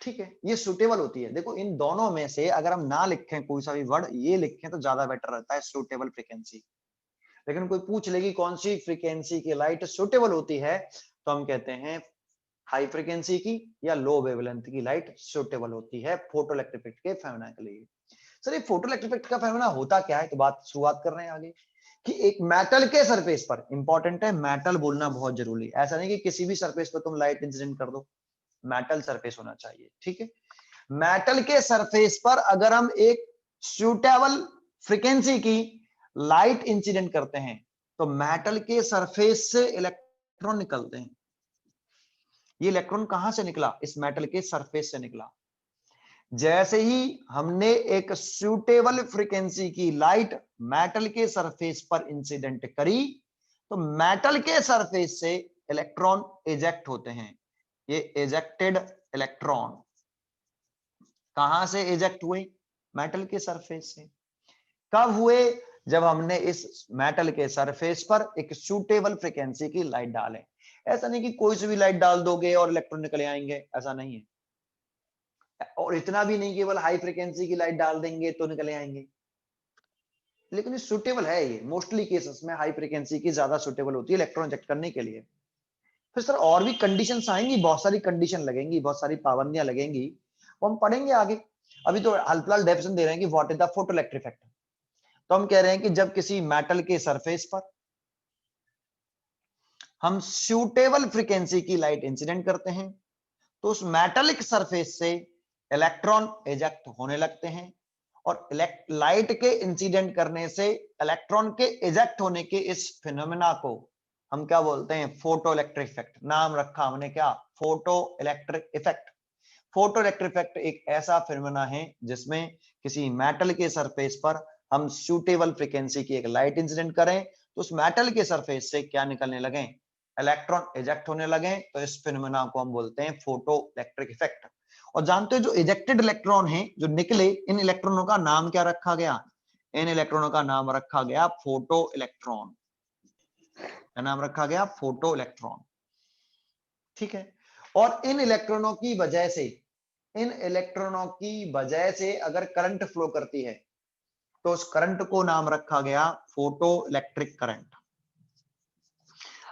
A: ठीक है, ये सूटेबल होती है। देखो इन दोनों में से अगर हम ना लिखें कोई सा भी वर्ड, ये लिखें तो ज्यादा बेटर रहता है, सूटेबल फ्रीक्वेंसी। लेकिन कोई पूछ लेगी कौन सी फ्रीक्वेंसी की लाइट सूटेबल होती है, तो हम कहते हैं हाई फ्रीक्वेंसी की या लो वेवलेंथ की लाइट सूटेबल होती है फोटो इलेक्ट्रिक इफेक्ट के फेनोमेना के लिए। सर ये फोटो इलेक्ट्रिक इफेक्ट का फेनोमेना होता क्या है, तो बात शुरुआत कर रहे हैं आगे कि एक मेटल के सरफेस पर, इंपॉर्टेंट है मेटल बोलना बहुत जरूरी, ऐसा नहीं कि किसी भी सरफेस पर तुम लाइट इंसिडेंट कर दो, मेटल सरफेस होना चाहिए। ठीक है, मेटल के सरफेस पर अगर हम एक सूटेबल फ्रीक्वेंसी की लाइट इंसिडेंट करते हैं तो मेटल के सरफेस से इलेक्ट्रॉन निकलते हैं। ये इलेक्ट्रॉन कहां से निकला, इस मेटल के सरफेस से निकला। जैसे ही हमने एक सूटेबल फ्रीक्वेंसी की लाइट मेटल के सरफेस पर इंसिडेंट करी तो मेटल के सरफेस से इलेक्ट्रॉन इजेक्ट होते हैं। ये इजेक्टेड इलेक्ट्रॉन कहां से इजेक्ट हुए, मेटल के सरफेस से। कब हुए, जब हमने इस मेटल के सरफेस पर एक सूटेबल फ्रीक्वेंसी की लाइट डाले। ऐसा नहीं कि कोई सी भी लाइट डाल दोगे और इलेक्ट्रॉन निकले आएंगे, ऐसा नहीं है। और इतना भी नहीं केवल हाई फ्रिक्वेंसी की लाइट डाल देंगे तो निकले आएंगे, लेकिन सुटेबल है ये मोस्टली केसेस में, हाई फ्रिक्वेंसी की ज्यादा सुटेबल होती है इलेक्ट्रॉन इंजेक्ट करने के लिए। फिर सर और भी कंडीशंस आएंगी, बहुत सारी कंडीशन लगेंगी, बहुत सारी पाबंदियां लगेंगी, वो हम पढ़ेंगे आगे। अभी तो फिलहाल डेफिनेशन दे रहे हैं कि what is the photoelectric effect. तो हम कह रहे हैं कि जब किसी मेटल के सरफेस पर हम सूटेबल फ्रीक्वेंसी की लाइट इंसिडेंट करते हैं तो उस मेटालिक सरफेस से इलेक्ट्रॉन इजेक्ट होने लगते हैं, और लाइट के इंसिडेंट करने से इलेक्ट्रॉन के इजेक्ट होने के इस फिनोमेना को हम क्या बोलते हैं? Photo electric effect. नाम रखा हमने क्या? Photo electric effect. Photo electric effect एक ऐसा फिनोमेना है जिसमें किसी मेटल के सरफेस पर हम सूटेबल फ्रीक्वेंसी की एक लाइट इंसिडेंट करें तो उस मेटल के सरफेस से क्या निकलने लगे? इलेक्ट्रॉन इजेक्ट होने लगे। तो इस फिनोमेना को हम बोलते हैं फोटो इलेक्ट्रिक इफेक्ट। और जानते हो जो इजेक्टेड इलेक्ट्रॉन है, जो निकले, इन इलेक्ट्रॉनों का नाम क्या रखा गया? इन इलेक्ट्रॉनों का नाम रखा गया फोटो इलेक्ट्रॉन। क्या नाम रखा गया? Photo electron. ठीक है। और इन इलेक्ट्रॉनों की वजह से अगर करंट फ्लो करती है तो उस करंट को नाम रखा गया फोटो इलेक्ट्रिक करंट।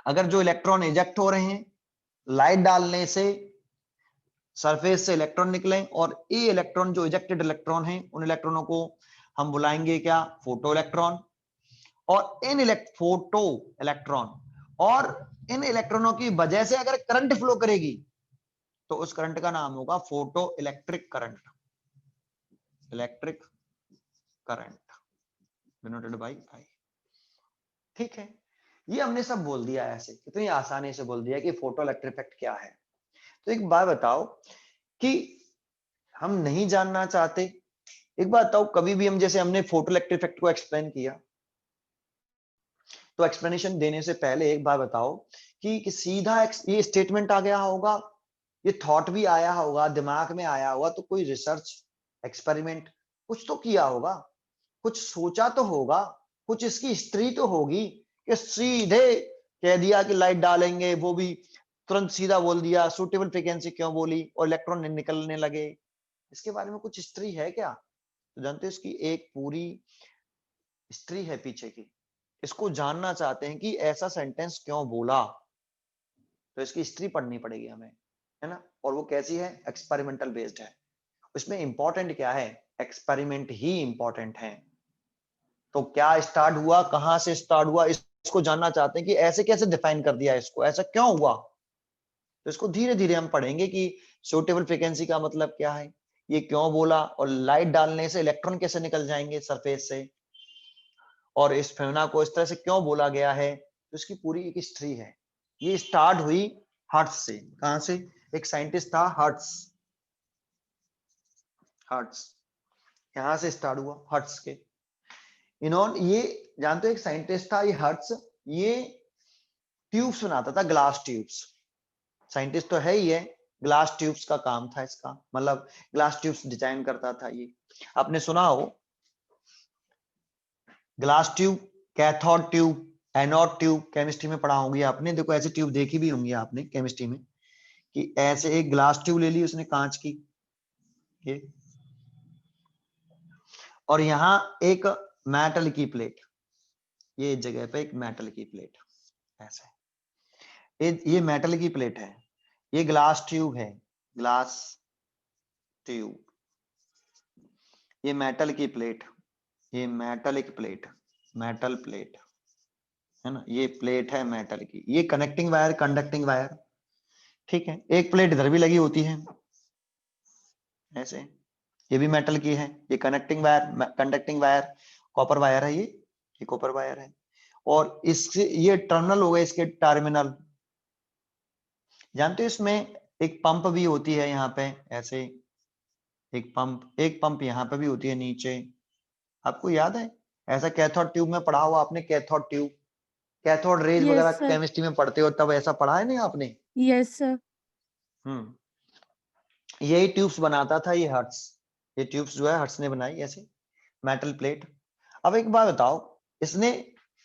A: अगर जो इलेक्ट्रॉन इजेक्ट हो रहे हैं, लाइट डालने से सरफेस से इलेक्ट्रॉन निकले, और ये इलेक्ट्रॉन जो इजेक्टेड इलेक्ट्रॉन है, उन इलेक्ट्रॉनों को हम बुलाएंगे क्या? Photo electron. और इन इलेक्ट्रॉनों की वजह से अगर करंट फ्लो करेगी तो उस करंट का नाम होगा photo electric current. Electric current denoted by I। ठीक है, ये हमने सब बोल दिया ऐसे, कितनी आसानी से बोल दिया कि फोटो इलेक्ट्रिक इफेक्ट क्या है। तो एक बात बताओ कि हम नहीं जानना चाहते, एक बात बताओ, कभी भी हम जैसे हमने फोटो इलेक्ट्रिक इफेक्ट को एक्सप्लेन किया, तो एक्सप्लेनेशन देने से पहले एक बात बताओ कि सीधा ये स्टेटमेंट आ गया होगा, ये थॉट भी आया होगा, दिमाग में आया होगा, तो कोई रिसर्च एक्सपेरिमेंट कुछ तो किया होगा, कुछ सोचा तो होगा, कुछ इसकी हिस्ट्री तो होगी कि सीधे कह दिया कि लाइट डालेंगे, वो भी तुरंत सीधा बोल दिया, सूटेबल फ्रीक्वेंसी क्यों बोली और इलेक्ट्रॉन निकलने लगे। इसके बारे में कुछ हिस्ट्री है क्या? तो जानते हो इसकी एक पूरी हिस्ट्री है पीछे की। इसको जानना चाहते हैं कि ऐसा सेंटेंस क्यों बोला, तो इसकी हिस्ट्री पढ़नी पड़ेगी हमें, है ना। और वो कैसी है? एक्सपेरिमेंटल बेस्ड है। उसमें इंपॉर्टेंट क्या है? एक्सपेरिमेंट ही इंपॉर्टेंट है। तो क्या स्टार्ट हुआ, कहां से स्टार्ट हुआ, इसको जानना चाहते हैं कि ऐसे कैसे डिफाइन कर दिया इसको, ऐसा क्यों हुआ। तो इसको धीरे धीरे हम पढ़ेंगे कि सूटेबल फ्रीक्वेंसी का मतलब क्या है, ये क्यों बोला, और लाइट डालने से इलेक्ट्रॉन कैसे निकल जाएंगे सरफेस से, और इस फिनोमेना को इस तरह से क्यों बोला गया है। तो इसकी पूरी एक हिस्ट्री है। ये स्टार्ट हुई हर्ट्ज से। कहां से? एक साइंटिस्ट था हर्ट्ज, यहां से स्टार्ट हुआ, हर्ट्ज के। इन्होंने, ये जानते हो एक साइंटिस्ट था ये हर्ट्ज, ये ट्यूब्स बनाता था, ग्लास ट्यूब्स। साइंटिस्ट तो है ही है, ग्लास ट्यूब्स का काम था इसका, मतलब ग्लास ट्यूब्स डिजाइन करता था ये। आपने सुना हो glass tube, cathode tube, anode tube, chemistry में पढ़ा होंगे आपने। देखो ऐसे ट्यूब देखी भी होंगी आपने केमिस्ट्री में, कि ऐसे एक ग्लास ट्यूब ले ली उसने कांच की, ये, और यहां एक मेटल की प्लेट, ये जगह पे एक मेटल की प्लेट, ऐसे ये मेटल की प्लेट है, ये ग्लास ट्यूब है, ग्लास ट्यूब, ये मेटल की प्लेट, ये मेटलिक प्लेट, मेटल प्लेट है ना, ये प्लेट है मेटल की, ये कनेक्टिंग वायर, कंडक्टिंग वायर। ठीक है, एक प्लेट इधर भी लगी होती है ऐसे, ये भी मेटल की है, ये connecting wire, conducting wire, copper wire है, ये कॉपर वायर है। और इससे ये टर्मिनल हो गए इसके टर्मिनल। जानते हो इसमें एक पंप भी होती है यहाँ पे ऐसे, एक पंप यहाँ पे भी होती है नीचे, आपको याद है ऐसा? कैथोड ट्यूब में पढ़ा हुआ आपने, cathode tube, cathode rays
C: Yes,
A: वगैरह
C: sir.
A: केमिस्ट्री में पढ़ते हो, तब ऐसा पढ़ा है नहीं आपने?
C: Yes, sir.
A: यही ट्यूब्स बनाता था ये हर्ट्ज, ये ट्यूब्स जो है हर्ट्ज ने बनाई ऐसे, मेटल प्लेट। अब एक बात बताओ, इसने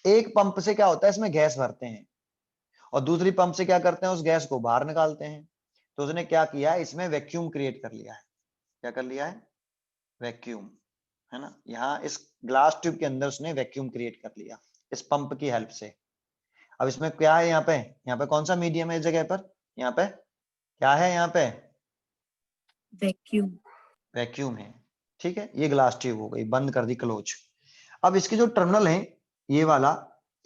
A: एक पंप से क्या होता है, इसमें गैस भरते हैं, और दूसरी पंप से क्या करते हैं, उस गैस को बाहर निकालते हैं। तो उसने क्या किया है, इसमें वैक्यूम क्रिएट कर लिया है। क्या कर लिया है, वैक्यूम, है ना। यहाँ इस ग्लास ट्यूब के अंदर उसने वैक्यूम क्रिएट कर लिया इस पंप की हेल्प से। अब इसमें क्या है, यहाँ पे कौन सा मीडियम है इस जगह पर, यहाँ पे क्या है, यहाँ पे
E: वैक्यूम।
A: वैक्यूम है, ठीक है। ये ग्लास ट्यूब हो गई, बंद कर दी, क्लोज। अब इसके जो टर्मिनल है ये वाला,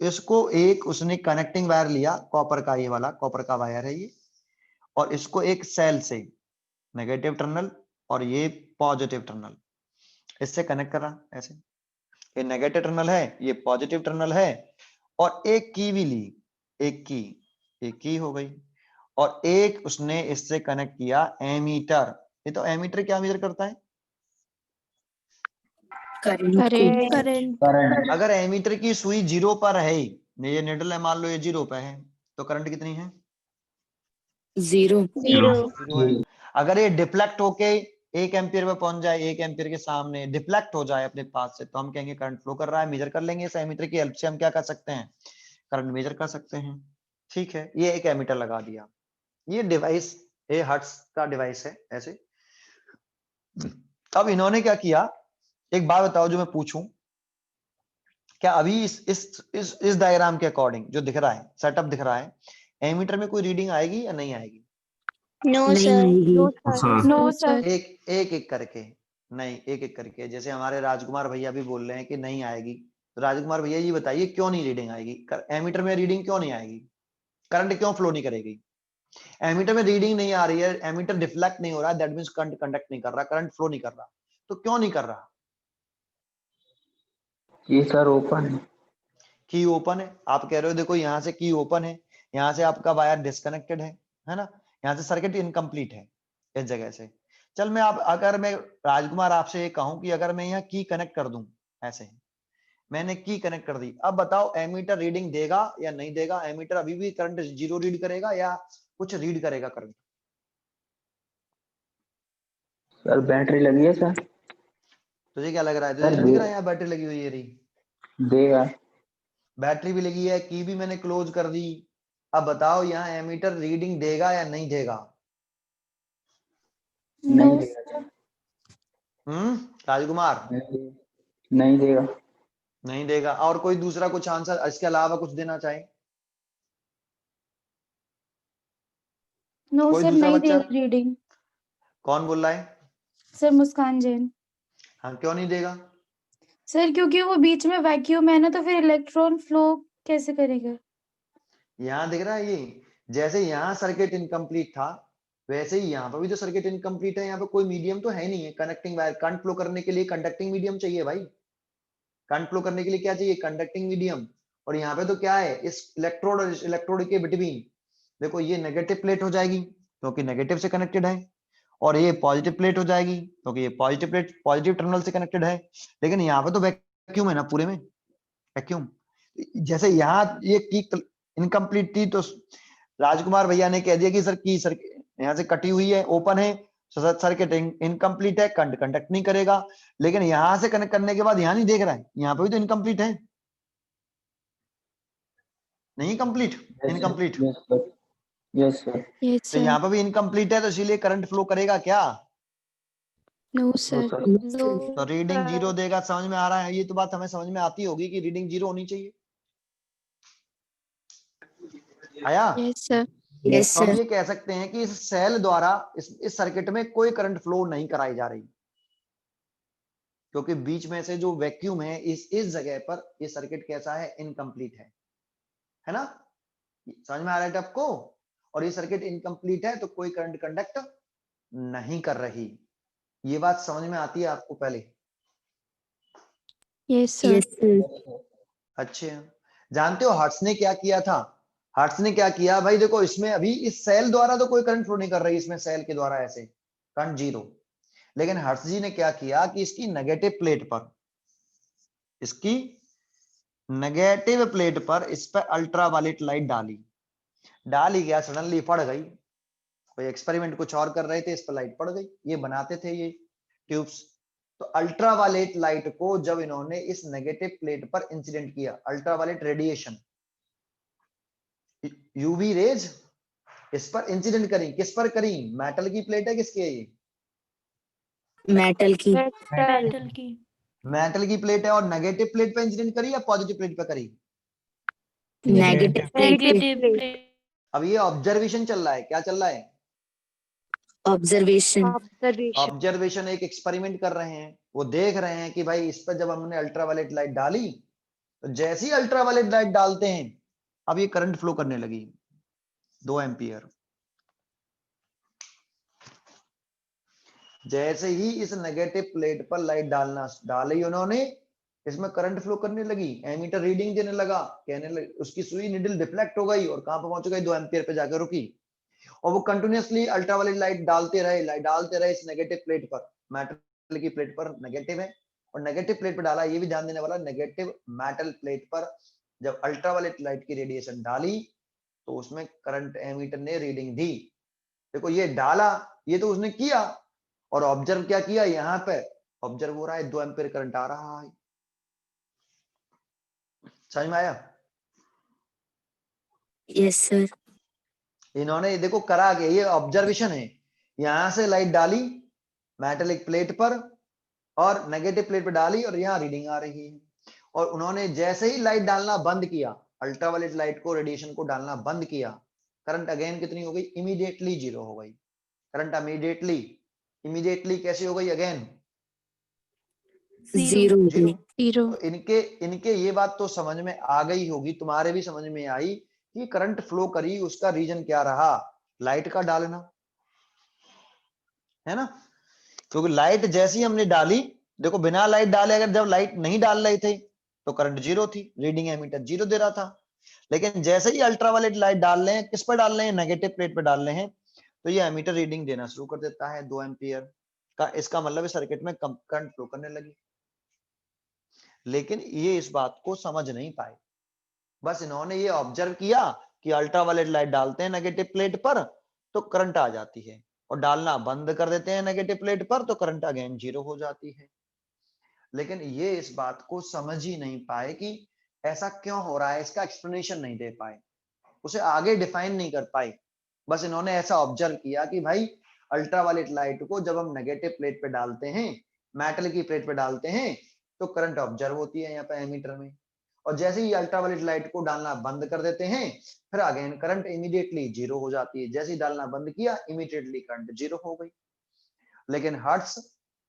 A: इसको एक उसने कनेक्टिंग वायर लिया कॉपर का, ये वाला कॉपर का वायर है ये, और इसको एक सेल से नेगेटिव टर्मिनल और ये पॉजिटिव टर्मिनल इससे कनेक्ट करा ऐसे। ये नेगेटिव टर्मिनल है, ये पॉजिटिव टर्मिनल है, और एक की भी ली, एक की हो गई, और एक उसने इससे कनेक्ट किया एमीटर। ये तो एमीटर क्या मेजर करता है,
E: करंट।
C: करंट।
A: अगर एमीटर की सुई 0 पर है, ये निडल है, मान लो ये 0 पे है, तो करंट कितनी है,
E: 0।
C: 0
A: 0 है। अगर ये डिफ्लेक्ट होके 1 एम्पियर पे पहुंच जाए, 1 एम्पियर के सामने डिफ्लेक्ट हो जाए अपने पास से, तो हम कहेंगे करंट फ्लो कर रहा है, मेजर कर लेंगे। इस एमीटर की हेल्प से हम क्या कर सकते हैं, करंट मेजर कर सकते हैं, ठीक है। ये एक एमीटर लगा दिया, ये डिवाइस, ये हर्ट्ज का डिवाइस है ऐसे। अब इन्होंने क्या किया, एक बात बताओ जो मैं पूछूं, क्या अभी इस डायग्राम के अकॉर्डिंग जो दिख रहा है, सेटअप दिख रहा है, एमीटर में कोई रीडिंग आएगी या नहीं आएगी,
C: नो
E: नहीं
C: सर
E: आएगी।
B: सर
C: नो सर
A: एक एक करके, नहीं एक एक करके। जैसे हमारे राजकुमार भैया भी बोल रहे हैं कि नहीं आएगी, तो राजकुमार भैया ये बताइए क्यों नहीं रीडिंग आएगी, एमीटर में रीडिंग क्यों नहीं आएगी, करंट क्यों फ्लो नहीं करेगी। एमीटर में रीडिंग नहीं आ रही है, एमीटर डिफ्लेक्ट नहीं हो रहा, दैट मींस करंट कंडक्ट नहीं कर रहा, करंट फ्लो नहीं कर रहा, तो क्यों नहीं कर रहा,
F: ये सर ओपन है।
A: की ओपन है। आप कह रहे हो देखो यहाँ से की ओपन है, यहाँ से आपका वायर डिस्कनेक्टेड है ना, यहाँ से सर्किट इनकम्प्लीट है इस जगह से। चल मैं, आप अगर मैं राजकुमार आपसे ये कहूं कि अगर मैं यहाँ की कनेक्ट कर दूं, ऐसे मैंने की कनेक्ट कर दी, अब बताओ एमीटर रीडिंग देगा या नहीं देगा, एमीटर अभी भी करंट 0 रीड करेगा या कुछ रीड करेगा करंट।
F: सर बैटरी लगी है सर।
A: तुझे क्या लग रहा है, तुझे
F: सर
A: नहीं दिख रहा है यहाँ बैटरी लगी हुई है, रही
F: देगा।
A: बैटरी भी लगी है, की भी मैंने क्लोज कर दी। अब बताओ यहाँ एमीटर रीडिंग देगा या नहीं देगा,
F: नहीं देगा सर।
A: राजकुमार
F: नहीं देगा।
A: नहीं देगा। और कोई दूसरा कुछ आंसर इसके अलावा कुछ देना चाहे,
C: नो
A: कोई
C: सर
A: दूसरा
C: नहीं
A: बच्चा,
C: दे रीडिंग।
A: कौन बोल रहा है,
C: सर मुस्कान जैन।
A: हाँ क्यों नहीं देगा,
C: सर क्योंकि वो बीच में वैक्यूम है ना, तो फिर इलेक्ट्रॉन फ्लो कैसे करेगा।
A: यहाँ दिख रहा है ये, जैसे यहाँ सर्किट इनकम्प्लीट था वैसे ही यहाँ पर भी तो सर्किट इनकम्प्लीट है, यहाँ पे कोई मीडियम तो है नहीं है, कनेक्टिंग वायर, करंट फ्लो करने के लिए कंडक्टिंग मीडियम चाहिए भाई, करंट फ्लो करने के लिए क्या चाहिए, कंडक्टिंग मीडियम। और यहाँ पे तो क्या है, इस इलेक्ट्रोड और इस इलेक्ट्रोड के बिटवीन देखो ये नेगेटिव प्लेट हो जाएगी क्योंकि नेगेटिव से कनेक्टेड है, और ये पॉजिटिव प्लेट हो जाएगी क्योंकि ये पॉजिटिव प्लेट पॉजिटिव टर्मिनल से कनेक्टेड है। लेकिन यहाँ पे तो वैक्यूम है ना पूरे में, वैक्यूम। जैसे यहाँ ये की इनकम्प्लीट थी, तो राजकुमार भैया ने कह दिया कि सर की सर यहाँ से कटी हुई है, ओपन है, सर्किट इनकम्प्लीट है, कंडक्ट नहीं करेगा। लेकिन यहां से कनेक्ट करने के बाद यहाँ नहीं देख रहा है, यहाँ पे भी तो इनकम्प्लीट है, नहीं complete, incomplete.
F: Yes sir. Yes sir.
C: Yes
A: तो यहाँ पे भी इनकम्प्लीट है, तो इसीलिए करंट फ्लो करेगा क्या,
C: नो
F: नो
C: सर
F: सर।
A: तो रीडिंग 0 देगा। समझ में आ रहा है, ये तो बात हमें समझ में आती होगी कि रीडिंग 0 होनी चाहिए। आया,
C: यस सर
E: यस
A: तो हम
E: सर।
A: ये कह सकते हैं कि इस सेल द्वारा इस सर्किट में कोई करंट फ्लो नहीं कराई जा रही, क्योंकि बीच में से जो वैक्यूम है इस जगह पर ये सर्किट कैसा है, इनकम्प्लीट है ना, समझ में आ रहा है आपको। और ये सर्किट इनकम्प्लीट है तो कोई करंट कंडक्ट नहीं कर रही, ये बात समझ में आती है आपको पहले।
C: Yes sir
E: yes sir.
A: अच्छे, जानते हो हर्ट्ज ने क्या किया था, हर्ट्ज ने क्या किया भाई, देखो इसमें अभी इस सेल द्वारा तो कोई करंट फ्लो नहीं कर रही, इसमें सेल के द्वारा ऐसे करंट 0। लेकिन हर्ट्ज जी ने क्या किया कि इसकी नेगेटिव प्लेट पर, इसकी नेगेटिव प्लेट पर इस पर अल्ट्रावायलेट लाइट डाली गया, सडनली पड़ गई, कोई एक्सपेरिमेंट कुछ और कर रहे थे, इस पर लाइट पड़ गई, ये बनाते थे ये ट्यूब्स। तो अल्ट्रावायलेट लाइट को जब इन्होंने इस नेगेटिव प्लेट पर इंसिडेंट किया, अल्ट्रावायलेट रेडिएशन, यूवी रेज इस पर इंसिडेंट करी, किस पर करी? मेटल की प्लेट है, किसकी है ये?
E: मेटल की।
C: मेटल की।
A: मेटल की प्लेट है, और नेगेटिव प्लेट पे इंसिडेंट करी या पॉजिटिव प्लेट पे करी?
E: नेगेटिव प्लेट पे।
C: नेगेटिव।
A: अब ये ऑब्जर्वेशन चल रहा है, क्या चल रहा है?
E: ऑब्जर्वेशन।
G: ऑब्जर्वेशन।
A: ऑब्जर्वेशन, एक एक्सपेरिमेंट कर रहे हैं, वो देख रहे हैं कि भाई इस पर जब हमने अल्ट्रावायलेट लाइट डाली, तो जैसे ही अल्ट्रावायलेट लाइट डालते हैं, अब ये करंट फ्लो करने लगी 2 एम्पियर। जैसे ही इस नेगेटिव प्लेट पर लाइट डाली उन्होंने, इसमें करंट फ्लो करने लगी, एमीटर रीडिंग देने लगा, कहने लगे, उसकी सुई निडल डिफ्लेक्ट हो गई और कहां पर पहुंच गई? 2 एम्पियर पे जाकर रुकी। और वो कंटिन्यूअसली अल्ट्रावायलेट लाइट डालते रहे इस नेगेटिव प्लेट पर। मेटल की प्लेट पर नेगेटिव है, और नेगेटिव प्लेट पर डाला, ये भी ध्यान देने वाला, नेगेटिव मेटल प्लेट पर जब अल्ट्रावायलेट लाइट की रेडिएशन डाली, तो उसमें करंट एमीटर ने रीडिंग दी। देखो ये डाला, ये तो उसने किया, और ऑब्जर्व क्या किया? यहाँ पे ऑब्जर्व हो रहा है 2 एम्पियर करंट आ रहा है। समझ में आया?
E: Yes sir.
A: इन्होंने देखो करा के, ये ऑब्जर्वेशन है, यहां से लाइट डाली मेटेलिक प्लेट पर और नेगेटिव प्लेट पर डाली, और यहाँ रीडिंग आ रही है। और उन्होंने जैसे ही लाइट डालना बंद किया, अल्ट्रावायलेट लाइट को, रेडिएशन को डालना बंद किया, करंट अगेन कितनी हो गई? इमीडिएटली 0 हो गई। करंट इमीडिएटली कैसे हो गई? अगेन
E: 0 हो गई।
C: 0।
A: तो इनके ये बात तो समझ में आ गई होगी, तुम्हारे भी समझ में आई कि करंट फ्लो करी, उसका रीजन क्या रहा? लाइट का डालना, है ना? क्योंकि लाइट जैसी हमने डाली, देखो बिना लाइट डाले, अगर जब लाइट नहीं डाल रहे थे तो करंट 0 थी, रीडिंग एमीटर 0 दे रहा था। लेकिन जैसे ही अल्ट्रावायलेट लाइट डाल रहे हैं, किस पर डाल रहे हैं? नेगेटिव प्लेट पर डाल रहे हैं, तो ये एमीटर रीडिंग देना शुरू कर देता है 2 एम्पियर का। इसका मतलब इस सर्किट में करंट फ्लो करने लगी। लेकिन ये इस बात को समझ नहीं पाए, बस इन्होंने ये ऑब्जर्व किया कि अल्ट्रावायलेट लाइट डालते हैं नेगेटिव प्लेट पर तो करंट आ जाती है, और डालना बंद कर देते हैं नेगेटिव प्लेट पर तो करंट अगेन 0 हो जाती है। लेकिन ये इस बात को समझ ही नहीं पाए कि ऐसा क्यों हो रहा है, इसका एक्सप्लेनेशन नहीं दे पाए, उसे आगे डिफाइन नहीं कर पाए। बस इन्होंने ऐसा ऑब्जर्व किया कि भाई अल्ट्रावायलेट लाइट को जब हम नेगेटिव प्लेट पे डालते हैं, मेटल की प्लेट पे डालते हैं, तो करंट ऑब्जर्व होती है यहाँ पे एमीटर में, और जैसे ही अल्ट्रावायलेट लाइट को डालना बंद कर देते हैं, फिर अगेन करंट इमीडिएटली 0 हो जाती है। जैसे ही डालना बंद किया, इमीडिएटली करंट 0 हो गई। लेकिन हर्ट्ज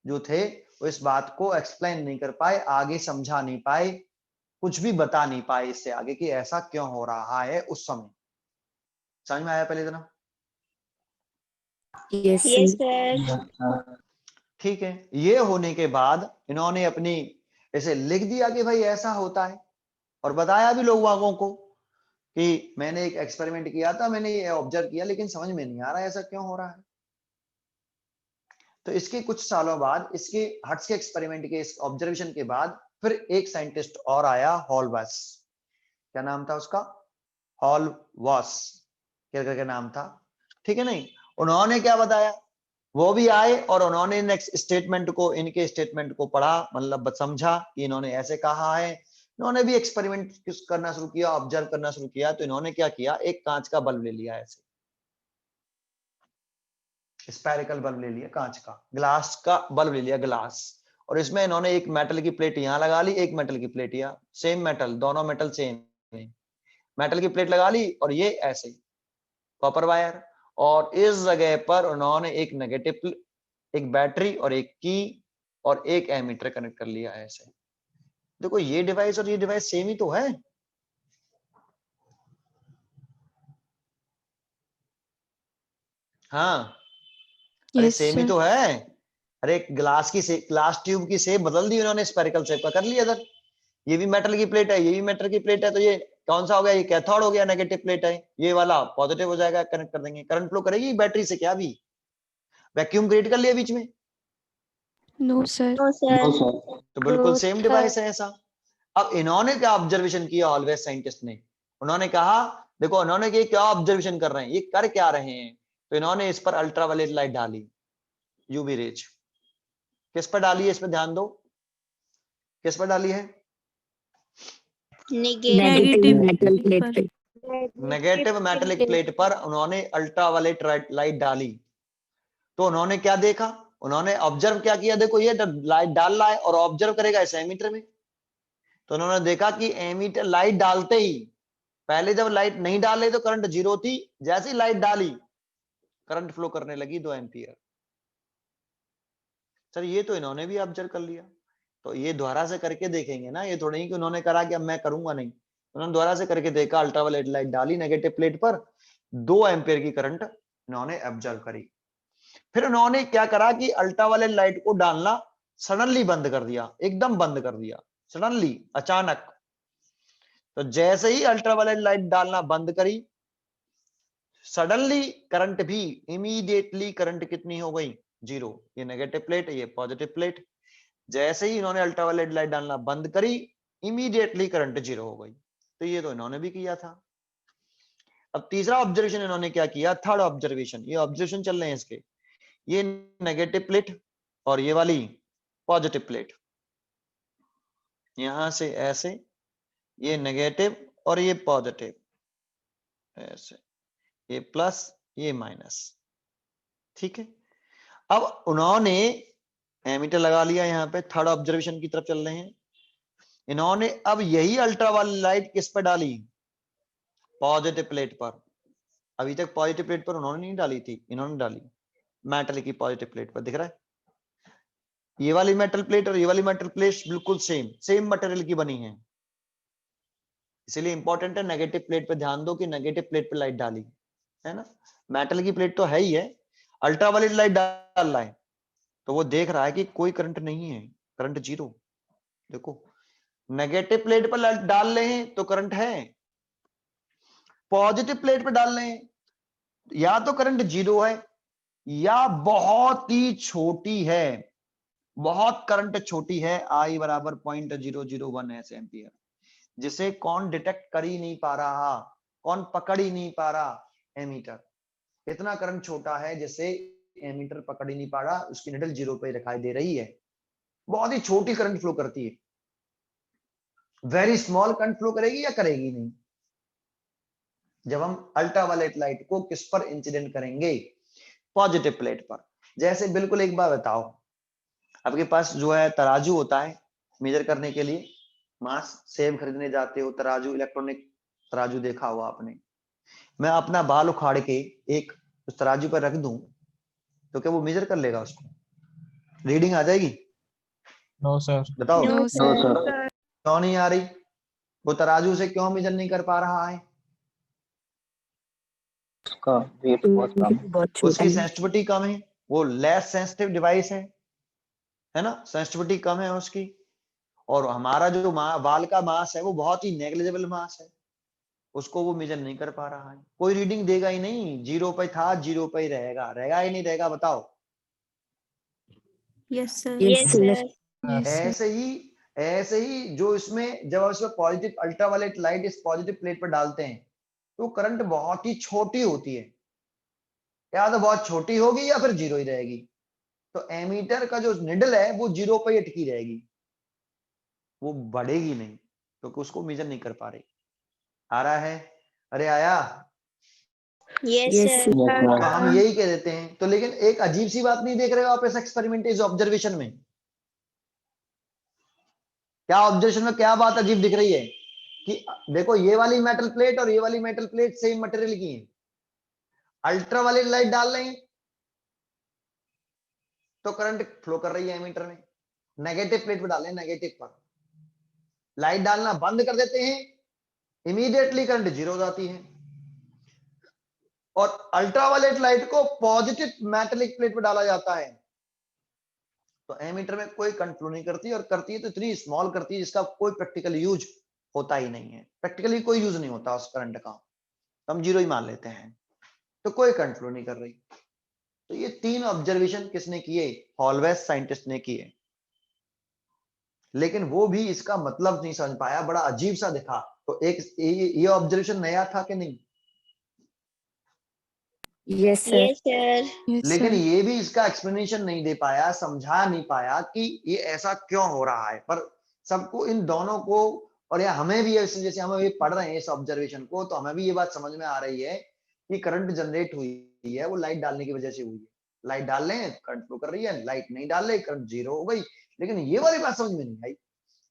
A: जो थे वो इस बात को एक्सप्लेन नहीं कर पाए, आगे समझा नहीं पाए, कुछ भी बता नहीं पाए इससे आगे कि ऐसा क्यों हो रहा है उस समय। समझ में आया पहले इतना?
E: Yes sir.
A: ठीक है। ये होने के बाद इन्होंने अपनी ऐसे लिख दिया कि भाई ऐसा होता है, और बताया भी लोग वागों को कि मैंने एक एक्सपेरिमेंट किया था, मैंने ये ऑब्जर्व किया, लेकिन समझ में नहीं आ रहा ऐसा क्यों हो रहा है। तो इसके कुछ सालों बाद, इसके हर्ट्ज के एक्सपेरिमेंट के, इस ऑब्जर्वेशन के बाद, फिर एक साइंटिस्ट और आया, हॉलवास। क्या नाम था उसका? हॉलवास करके नाम था, ठीक है नहीं? उन्होंने क्या बताया, वो भी आए और उन्होंने नेक्स्ट स्टेटमेंट को, इनके स्टेटमेंट को पढ़ा, मतलब समझा कि इन्होंने ऐसे कहा है। इन्होंने भी एक्सपेरिमेंट करना शुरू किया, ऑब्जर्व करना शुरू किया। तो इन्होंने क्या किया, एक कांच का बल्ब ले लिया, ऐसे स्पेरिकल बल्ब ले लिया, कांच का, ग्लास का बल्ब ले लिया, ग्लास, और इसमें इन्होंने एक मेटल की प्लेट यहां लगा ली, एक मेटल की प्लेट यहाँ, सेम मेटल, दोनों मेटल सेम है, मेटल की प्लेट लगा ली, और ये ऐसे कॉपर वायर, और इस जगह पर उन्होंने एक नेगेटिव, एक बैटरी और एक की और एक एमीटर कनेक्ट कर लिया ऐसे। देखो ये डिवाइस और ये डिवाइस सेम ही तो है, हाँ, अरे
C: यस
A: सेम ही
C: सर।
A: तो है। अरे ग्लास ट्यूब की शेप बदल दी उन्होंने, स्पेरिकल शेप का कर लिया इधर। ये भी मेटल की प्लेट है, ये भी मेटल की प्लेट है, तो ये कौन सा हो गया? ये कैथोड हो गया, नेगेटिव प्लेट है, ये वाला पॉजिटिव हो जाएगा, कनेक्ट कर देंगे, करंट फ्लो करेगी बैटरी से। क्या भी वैक्यूम क्रिएट कर लिया बीच में?
C: No sir.
A: तो बिल्कुल सेम डिवाइस है ऐसा। अब इन्होंने क्या ऑब्जर्वेशन किया, ऑलवेज साइंटिस्ट ने, उन्होंने कहा देखो इन्होंने क्या ऑब्जर्वेशन कर रहे हैं, ये कर क्या रहे हैं। तो इन्होंने इस पर अल्ट्रावायलेट लाइट डाली, यूवी रेज। किस पर डाली है, इस पर ध्यान दो, किस पर डाली है?
E: नेगेटिव मेटल प्लेट पे।
A: नेगेटिव मेटेलिक प्लेट पर उन्होंने अल्ट्रावायलेट लाइट डाली, तो उन्होंने क्या देखा, उन्होंने ऑब्जर्व क्या किया, देखो ये लाइट डाल रहा है और ऑब्जर्व करेगा इस एमीटर में, तो उन्होंने देखा कि एमीटर लाइट डालते ही, पहले जब लाइट नहीं डाले तो करंट 0 थी, जैसे ही लाइट डाली करंट फ्लो करने लगी 2 एम्पियर। सर ये तो इन्होंने भी ऑब्जर्व कर लिया, तो ये दोबारा से करके देखेंगे ना, ये थोड़ा ही कि उन्होंने करा कि अब मैं करूंगा नहीं, उन्होंने दोबारा से करके देखा, अल्ट्रावायलेट लाइट डाली नेगेटिव प्लेट पर, 2 एम्पियर की करंट इन्होंने ऑब्जर्व करी। फिर उन्होंने क्या करा कि अल्ट्रावायलेट लाइट को डालना सडनली बंद कर दिया, एकदम बंद कर दिया, सडनली, अचानक। तो जैसे ही अल्ट्रावायलेट लाइट डालना बंद करी, सडनली करंट भी इमीडिएटली करंट कितनी हो गई, 0। ये नेगेटिव प्लेट, ये पॉजिटिव प्लेट, जैसे ही इन्होंने अल्ट्रावायलेट लाइट डालना बंद करी, इमीडिएटली करंट 0 हो गई। तो ये तो इन्होंने भी किया था। अब तीसरा ऑब्जर्वेशन इन्होंने क्या किया, थर्ड ऑब्जर्वेशन, ये ऑब्जर्वेशन चल रहे हैं इसके, ये नेगेटिव प्लेट और ये वाली पॉजिटिव प्लेट, यहां से ऐसे, ये नेगेटिव और ये पॉजिटिव, ऐसे, ये प्लस ये माइनस, ठीक है। अब उन्होंने एमीटर लगा लिया, यहाँ पे थर्ड ऑब्जर्वेशन की तरफ चल रहे हैं। इन्होंने अब यही अल्ट्रावायलेट लाइट किस पर डाली, पॉजिटिव प्लेट पर। अभी तक पॉजिटिव प्लेट पर उन्होंने नहीं डाली थी, इन्होंने डाली मेटल की पॉजिटिव प्लेट पर, दिख रहा है, ये वाली मेटल प्लेट और ये वाली मेटल प्लेट बिल्कुल सेम मटेरियल की बनी है, इसीलिए इंपॉर्टेंट है नेगेटिव प्लेट पे ध्यान दो कि नेगेटिव प्लेट पे लाइट डाली है ना, मेटल की प्लेट तो है ही है, अल्ट्रावायलेट लाइट डाल रहा है तो वो देख रहा है कि कोई करंट नहीं है, करंट 0। देखो नेगेटिव प्लेट पर लाइट डाल रहे हैं तो करंट है, पॉजिटिव प्लेट पर डाल रहे हैं या तो करंट 0 है या बहुत ही छोटी है, बहुत करंट छोटी है, I बराबर 0.001 एम्पियर, जिसे कौन डिटेक्ट कर ही नहीं पा रहा, कौन पकड़ ही नहीं पा रहा, एमीटर। इतना करंट छोटा है जिसे एमीटर पकड़ ही नहीं पा रहा, उसकी निडल 0 पे दिखाई दे रही है, बहुत ही छोटी करंट फ्लो करती है, वेरी स्मॉल करंट फ्लो करेगी या करेगी नहीं। जब हम अल्ट्रावायलेट लाइट को किस पर इंसिडेंट करेंगे, पॉजिटिव प्लेट पर। जैसे बिल्कुल एक बार बताओ, आपके पास जो है तराजू होता है मेजर करने के लिए, मास सेब खरीदने जाते हो, तराजू, इलेक्ट्रॉनिक तराजू देखा हुआ आपने, मैं अपना बाल उखाड़ के एक उस तराजू पर रख दूं तो क्या वो मेजर कर लेगा, उसको रीडिंग आ जाएगी?
H: No sir.
A: बताओ
E: नो सर।
A: क्यों नहीं आ रही, वो तराजू से क्यों मेजर नहीं कर पा रहा है?
F: उसका वेट बहुत कम है,
E: बहुत छोटा
A: उसकी
E: है।
A: सेंसिटिविटी कम है, वो लेस सेंसिटिव डिवाइस है ना, सेंसिटिविटी कम है उसकी। और हमारा जो बाल का मास है वो बहुत ही नेग्लिजिबल मास है, उसको वो मेजर नहीं कर पा रहा है, कोई रीडिंग देगा ही नहीं, 0 पे था 0 पे ही रहेगा, रहेगा ही नहीं रहेगा, बताओ।
E: Yes sir.
G: Yes sir.
A: ऐसे ही जो इसमें जब इसमें पॉजिटिव अल्ट्रावायलेट लाइट इस पॉजिटिव प्लेट पर डालते हैं तो करंट बहुत ही छोटी होती है, या तो बहुत छोटी होगी या फिर 0 ही रहेगी, तो एमीटर का जो निडल है वो 0 पे ही अटकी रहेगी, वो बढ़ेगी नहीं, क्योंकि तो उसको मेजर नहीं कर पा रही। आ रहा है? अरे आया?
G: Yes
E: Yes,
G: sir.
E: sir.
A: तो हम यही कह देते हैं। तो लेकिन एक अजीब सी बात नहीं देख रहे हो आप इस एक्सपेरिमेंट, इस ऑब्जर्वेशन में? क्या ऑब्जर्वेशन में क्या बात अजीब दिख रही है कि देखो ये वाली मेटल प्लेट और ये वाली मेटल प्लेट सेम मटेरियल की है, अल्ट्रावायलेट लाइट डाल रहे हैं तो करंट फ्लो कर रही है एमीटर में, नेगेटिव प्लेट पर डाल रहे हैं, नेगेटिव पर लाइट डालना बंद कर देते हैं, इमीडिएटली करंट 0 हो जाती है। और अल्ट्रावायलेट लाइट को पॉजिटिव मेटेलिक प्लेट पर डाला जाता है तो एमीटर में कोई करंट फ्लो नहीं करती, और करती है तो इतनी स्मॉल करती है जिसका कोई प्रैक्टिकल यूज होता ही नहीं है, प्रैक्टिकली कोई यूज नहीं होता उस करंट का, हम 0 ही मान लेते हैं, तो कोई करंट फ्लो नहीं कर रही। तो ये 3 ऑब्जर्वेशन किसने किए? हॉलवेस साइंटिस्ट ने किए, लेकिन वो भी इसका मतलब नहीं समझ पाया, बड़ा अजीब सा दिखा। तो एक ये ऑब्जर्वेशन नया था कि नहीं?
E: Yes sir.
G: Yes sir.
A: लेकिन ये भी इसका एक्सप्लेनेशन नहीं दे पाया, समझा नहीं पाया कि ये ऐसा क्यों हो रहा है। पर सबको इन दोनों को और या हमें भी जैसे हम अभी पढ़ रहे हैं इस ऑब्जर्वेशन को, तो हमें भी ये बात समझ में आ रही है कि करंट जनरेट हुई है वो लाइट डालने की वजह से हुई है। लाइट डाल रहे हैं करंट फ्लो कर रही है, लाइट नहीं डाल रहे करंट जीरो हो गई। लेकिन ये वाली बात समझ में नहीं आई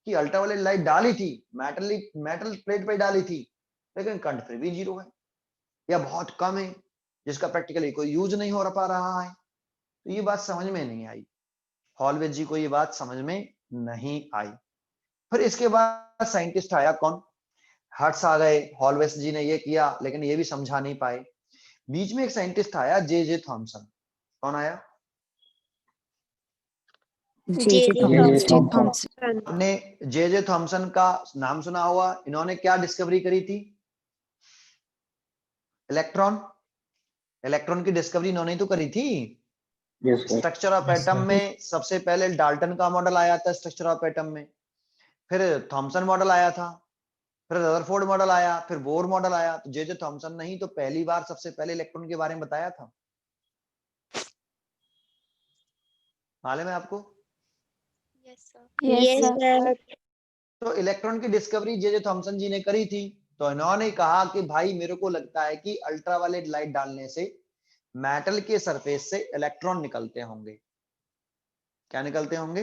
A: कि अल्ट्रावायलेट लाइट डाली थी, मेटल प्लेट पे डाली थी, लेकिन करंट फिर भी जीरो है या बहुत कम है, जिसका प्रैक्टिकली कोई यूज नहीं हो पा रहा है। तो ये बात समझ में नहीं आई, हॉलवेज जी को ये बात समझ में नहीं आई। फिर इसके बाद साइंटिस्ट आया कौन, हर्ट्स आ गए, हॉलवेज जी ने ये किया लेकिन ये भी समझा नहीं पाए। बीच में एक साइंटिस्ट आया जे थॉमसन। कौन आया?
E: J Thomson.
A: आपने जे थॉमसन का नाम सुना हुआ। इन्होंने क्या डिस्कवरी करी थी? इलेक्ट्रॉन की डिस्कवरी इन्होंने तो करी थी।
F: Yes, sir.
A: Structure of
H: Yes,
A: atom
H: sir.
A: में सबसे पहले डाल्टन का मॉडल आया था स्ट्रक्चर ऑफ एटम में, फिर थॉमसन मॉडल आया था, फिर रदरफोर्ड मॉडल आया, फिर बोर मॉडल आया। तो जे थॉमसन ने ही तो पहली बार सबसे पहले इलेक्ट्रॉन के बारे में बताया था। मालूम है आपको?
G: Yes sir.
C: Yes sir.
A: तो इलेक्ट्रॉन की डिस्कवरी जे थॉमसन जी ने करी थी। तो इन्होंने कहा कि भाई मेरे को लगता है कि अल्ट्रावायलेट लाइट डालने से मेटल के सरफेस से इलेक्ट्रॉन निकलते होंगे। क्या निकलते होंगे?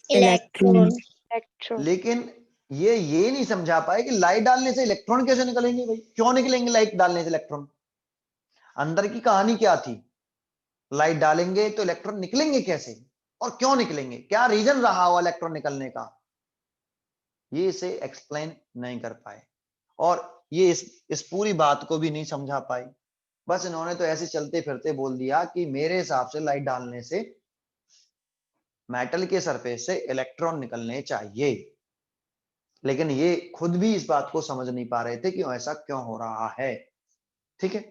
E: इलेक्ट्रॉन।
A: लेकिन ये नहीं समझा पाए कि लाइट डालने से इलेक्ट्रॉन कैसे निकलेंगे। भाई क्यों निकलेंगे लाइट डालने से इलेक्ट्रॉन? अंदर की कहानी क्या थी? लाइट डालेंगे तो इलेक्ट्रॉन निकलेंगे कैसे और क्यों निकलेंगे? क्या रीजन रहा हुआ इलेक्ट्रॉन निकलने का? ये इसे एक्सप्लेन नहीं कर पाए और ये इस पूरी बात को भी नहीं समझा पाए। बस इन्होंने तो ऐसे चलते फिरते बोल दिया कि मेरे हिसाब से लाइट डालने से मेटल के सरफेस से इलेक्ट्रॉन निकलने चाहिए। लेकिन ये खुद भी इस बात को समझ नहीं पा रहे थे कि ऐसा क्यों हो रहा है। ठीक है,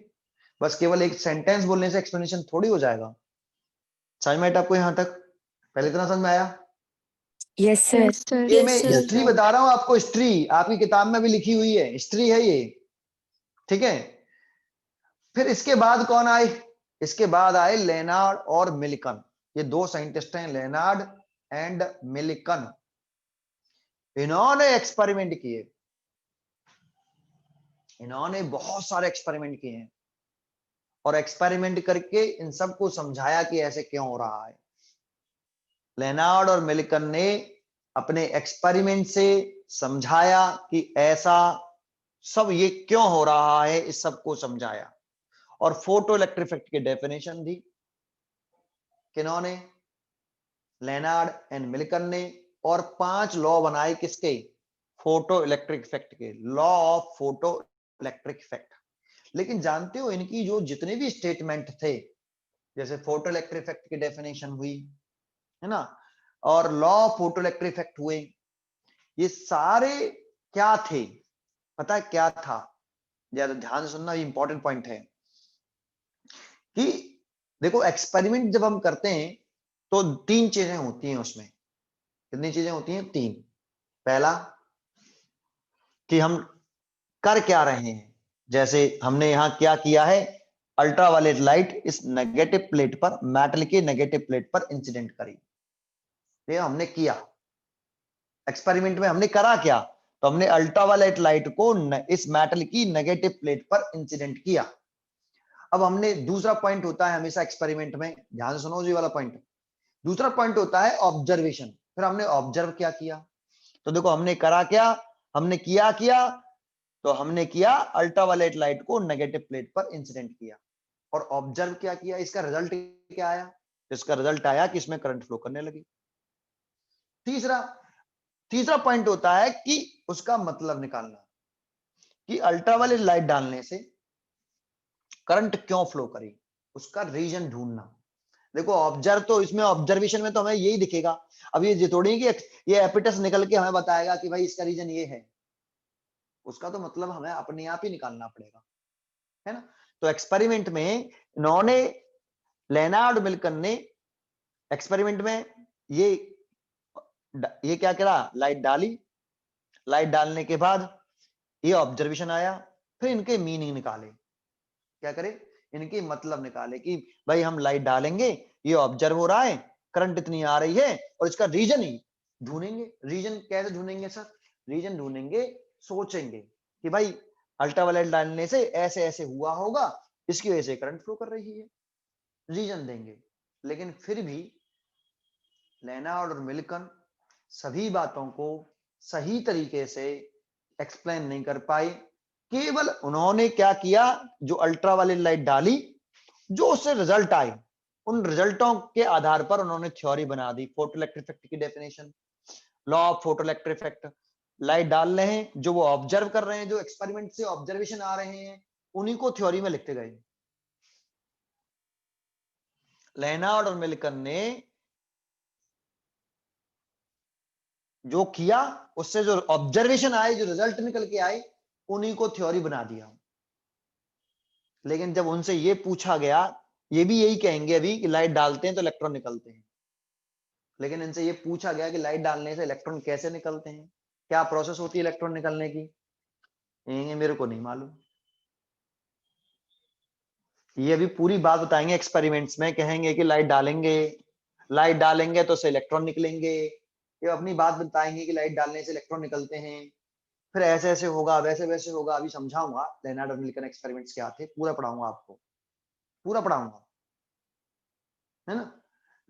A: बस केवल एक सेंटेंस बोलने से एक्सप्लेनेशन थोड़ी हो जाएगा। समझ में आया आपको यहां तक? पहले इतना समझ में आया?
E: Yes sir.
A: ये मैं हिस्ट्री बता रहा हूं आपको, हिस्ट्री आपकी किताब में भी लिखी हुई है, हिस्ट्री है ये। ठीक है, फिर इसके बाद कौन आए? इसके बाद आए लेनार्ड और मिल्कन। ये दो साइंटिस्ट हैं, लेनार्ड एंड मिल्कन। इन्होंने एक्सपेरिमेंट किए, इन्होंने बहुत सारे एक्सपेरिमेंट किए हैं और एक्सपेरिमेंट करके इन सबको समझाया कि ऐसे क्यों हो रहा है। लेनार्ड और मिल्कन ने अपने एक्सपेरिमेंट से समझाया कि ऐसा सब ये क्यों हो रहा है, इस सब को समझाया और फोटो इलेक्ट्रिक इफेक्ट की डेफिनेशन दी। किन्होंने? लेनार्ड एंड मिल्कन ने। और 5 लॉ बनाए किसके? फोटो इलेक्ट्रिक इफेक्ट के, law of photo electric effect. लेकिन जानते हो इनकी जो जितने भी स्टेटमेंट थे, जैसे फोटो इलेक्ट्रिक इफेक्ट की डेफिनेशन हुई है ना, और law of photo electric effect हुए, ये सारे क्या थे? पता है क्या था? ज्यादा ध्यान से सुनना, ये इंपॉर्टेंट पॉइंट है कि देखो एक्सपेरिमेंट जब हम करते हैं तो 3 चीजें होती हैं उसमें। कितनी चीजें होती हैं? 3। पहला कि हम कर क्या रहे हैं, जैसे हमने यहां क्या किया है, अल्ट्रावायलेट लाइट इस नेगेटिव प्लेट पर, मेटल के नेगेटिव प्लेट पर इंसिडेंट करी। ये हमने किया एक्सपेरिमेंट में। हमने करा क्या? तो हमने अल्ट्रावायलेट लाइट को इस मेटल की नेगेटिव प्लेट पर इंसिडेंट किया। अब हमने दूसरा पॉइंट होता है हमेशा एक्सपेरिमेंट में, ध्यान से सुनो जी वाला पॉइंट। दूसरा पॉइंट होता है ऑब्जर्वेशन। फिर हमने ऑब्जर्व क्या किया? तो देखो हमने करा क्या, हमने किया तो हमने किया अल्ट्रावायलेट लाइट को नेगेटिव प्लेट पर इंसिडेंट किया। और ऑब्जर्व क्या किया? इसका रिजल्ट क्या आया? इसका रिजल्ट आया कि इसमें करंट फ्लो करने लगी। तीसरा पॉइंट होता है कि उसका मतलब निकालना कि अल्ट्रावायलेट लाइट डालने से करंट क्यों फ्लो करी, उसका रीजन ढूंढना। देखो ऑब्जर्व तो इसमें, ऑब्जर्वेशन में तो हमें यही दिखेगा। अब ये थोड़ी कि ये एपिटस निकल के हमें बताएगा कि भाई इसका रीजन ये है, उसका तो मतलब हमें अपने आप ही निकालना पड़ेगा, है ना। तो एक्सपेरिमेंट में इन्होंने, लेनार्ड मिल्कन ने एक्सपेरिमेंट में ये क्या करा, लाइट डाली। लाइट डालने के बाद ये ऑब्जर्वेशन आया, फिर इनके मीनिंग निकाले। क्या करे? इनके मतलब निकाले कि भाई हम लाइट डालेंगे, ये ऑब्जर्व हो रहा है, करंट इतनी आ रही है और इसका रीजन ही ढूंढेंगे। रीजन कैसे ढूंढेंगे सर? रीजन ढूंढेंगे, सोचेंगे कि भाई अल्ट्रावायलेट डालने से ऐसे ऐसे हुआ होगा, इसकी वजह से करंट फ्लो कर रही है, रीजन देंगे। लेकिन फिर भी लेनार्ड और मिल्टन सभी बातों को सही तरीके से एक्सप्लेन नहीं कर पाए। केवल उन्होंने क्या किया, जो अल्ट्रावायलेट लाइट डाली, जो उससे रिजल्ट आए, उन रिजल्टों के आधार पर उन्होंने थ्योरी बना दी। फोटोइलेक्ट्रिक इफेक्ट की definition, law of photoelectric effect, light डाल रहे हैं, जो वो ऑब्जर्व कर रहे हैं, जो एक्सपेरिमेंट से ऑब्जर्वेशन आ रहे हैं, उन्हीं को थ्योरी में लिखते गए। लेनार्ड और मिल्टन ने जो किया, उससे जो ऑब्जर्वेशन आए, जो रिजल्ट निकल के आए, उन्हीं को थ्योरी बना दिया। लेकिन जब उनसे ये पूछा गया, ये भी यही कहेंगे अभी कि लाइट डालते हैं तो इलेक्ट्रॉन निकलते हैं, लेकिन इनसे ये पूछा गया कि लाइट डालने से इलेक्ट्रॉन कैसे निकलते हैं, क्या प्रोसेस होती है इलेक्ट्रॉन निकलने की, ये मेरे को नहीं मालूम। ये अभी पूरी बात बताएंगे एक्सपेरिमेंट्स में, कहेंगे कि लाइट डालेंगे तो से इलेक्ट्रॉन निकलेंगे। ये अपनी बात बताएंगे कि लाइट डालने से इलेक्ट्रॉन निकलते हैं, फिर ऐसे ऐसे होगा, वैसे वैसे होगा। अभी समझाऊंगा लेनार्ड और मिल्टन एक्सपेरिमेंट्स क्या थे, पूरा पढ़ाऊंगा आपको, पूरा पढ़ाऊंगा, है ना।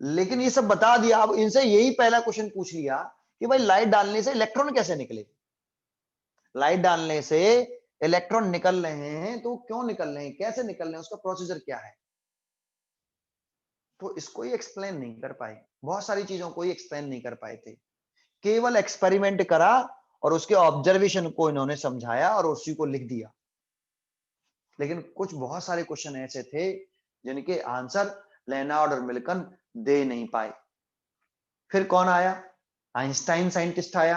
A: लेकिन ये सब बता दिया। अब इनसे यही पहला क्वेश्चन पूछ लिया कि भाई लाइट डालने से इलेक्ट्रॉन कैसे निकले, लाइट डालने से इलेक्ट्रॉन निकल रहे हैं तो क्यों निकल रहे हैं, कैसे निकल रहे हैं, उसका प्रोसीजर क्या है। तो इसको ही एक्सप्लेन नहीं कर पाए, बहुत सारी चीजों को ही एक्सप्लेन नहीं कर पाए थे। केवल एक्सपेरिमेंट करा और उसके ऑब्जर्वेशन को इन्होंने समझाया और उसी को लिख दिया। लेकिन कुछ बहुत सारे क्वेश्चन ऐसे थे जिनके आंसर लेनार्ड और मिल्टन दे नहीं पाए। फिर कौन आया? आइंस्टाइन साइंटिस्ट आया।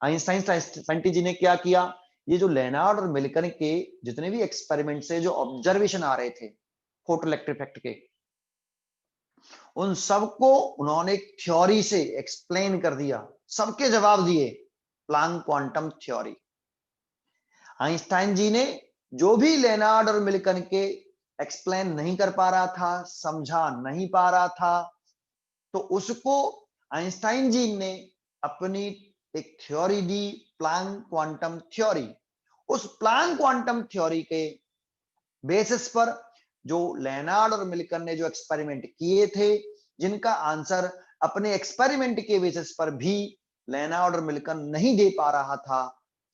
A: आइंस्टाइन साइंटिस्ट जी ने क्या किया, ये जो लेनार्ड और मिल्टन के जितने भी एक्सपेरिमेंट से जो ऑब्जर्वेशन आ रहे थे फोटोइलेक्ट्रिक इफेक्ट के, उन सबको उन्होंने थ्योरी से एक्सप्लेन कर दिया, सबके जवाब दिए। Planck quantum theory. Einstein ji ने जो भी लेनार्ड और मिल्टन के एक्सप्लेन नहीं कर पा रहा था, समझा नहीं पा रहा था, तो उसको आइंस्टाइन जी ने अपनी एक थ्योरी दी, प्लैंक क्वांटम थ्योरी। उस प्लैंक क्वांटम थ्योरी के बेसिस पर जो लेनार्ड और मिल्टन ने जो एक्सपेरिमेंट किए थे, जिनका आंसर अपने एक्सपेरिमेंट के बेसिस पर भी लेनार्ड और मिल्टन नहीं दे पा रहा था,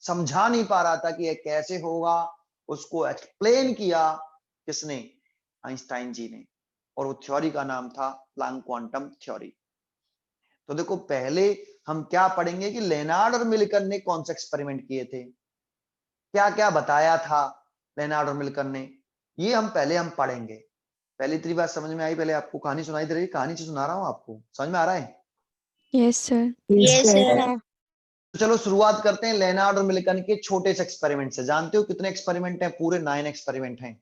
A: समझा नहीं पा रहा था कि यह कैसे होगा, उसको एक्सप्लेन किया किसने? आइंस्टाइन जी ने। और वो थ्योरी का नाम था प्लैंक क्वांटम थ्योरी। तो देखो, पहले हम क्या पढ़ेंगे कि लेनार्ड और मिल्टन ने कौन से एक्सपेरिमेंट किए थे, क्या क्या बताया था लेनार्ड और मिल्टन ने, ये हम पहले पढ़ेंगे। पहली इतनी बात समझ में आई? पहले आपको कहानी सुनाई दे रही, कहानी से सुना रहा हूं, आपको समझ में आ रहा है?
E: Yes sir.
F: Yes,
A: तो चलो शुरुआत करते हैं लेनार्ड और मिल्टन के छोटे से एक्सपेरिमेंट से। जानते हो कितने एक्सपेरिमेंट हैं? पूरे 9 एक्सपेरिमेंट हैं।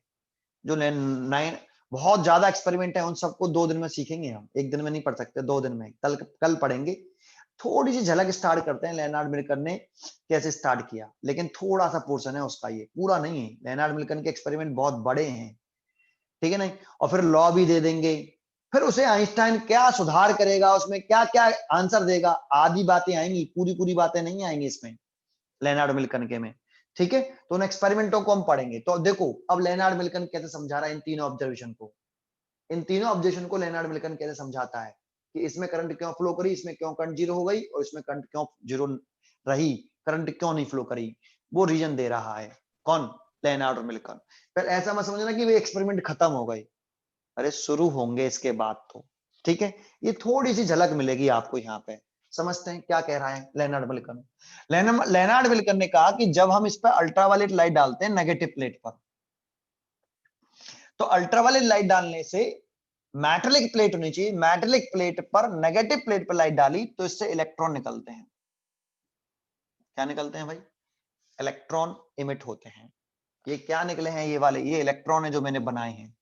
A: जो 9 बहुत ज्यादा एक्सपेरिमेंट है, उन सबको 2 दिन में सीखेंगे हम, एक दिन में नहीं पढ़ सकते, 2 दिन में। कल पढ़ेंगे। थोड़ी सी झलक स्टार्ट करते हैं लेनार्ड मिल्टन ने कैसे स्टार्ट किया, लेकिन थोड़ा सा पोर्शन है उसका, ये पूरा नहीं है। लेनार्ड मिल्टन के एक्सपेरिमेंट बहुत बड़े हैं, ठीक है नहीं। और फिर लॉ भी दे देंगे, फिर उसे आइंस्टाइन क्या सुधार करेगा, उसमें क्या क्या आंसर देगा, आधी बातें आएंगी, पूरी बातें नहीं आएंगी इसमें लेनार्ड मिल्टन के में, ठीक है। तो उन एक्सपेरिमेंटों को हम पढ़ेंगे। तो देखो, अब लेनार्ड मिल्टन कैसे समझा रहा है इन तीनों ऑब्जर्वेशन को। इन तीनों ऑब्जर्वेशन को लेनार्ड मिल्टन कैसे समझाता है कि इसमें करंट क्यों फ्लो करी, इसमें क्यों करंट जीरो हो गई, और इसमें करंट क्यों जीरो रही, करंट क्यों नहीं फ्लो करी, वो रीजन दे रहा है। कौन? लेनार्ड और मिल्टन। फिर ऐसा मत समझना कि वे एक्सपेरिमेंट खत्म हो गए, अरे शुरू होंगे इसके बाद तो, ठीक है। ये थोड़ी सी झलक मिलेगी आपको यहाँ पे। समझते हैं क्या कह रहा है लेनार्ड मिल्टन। लेनार्ड मिल्टन ने कहा कि जब हम इस पर अल्ट्रावायलेट लाइट डालते हैं नेगेटिव प्लेट पर, तो अल्ट्रावायलेट लाइट डालने से मेटेलिक प्लेट होनी चाहिए, मेटेलिक प्लेट पर नेगेटिव प्लेट पर लाइट डाली तो इससे इलेक्ट्रॉन निकलते हैं। क्या निकलते हैं भाई? इलेक्ट्रॉन इमिट होते हैं। ये क्या निकले हैं? ये वाले, ये इलेक्ट्रॉन है जो मैंने बनाए हैं।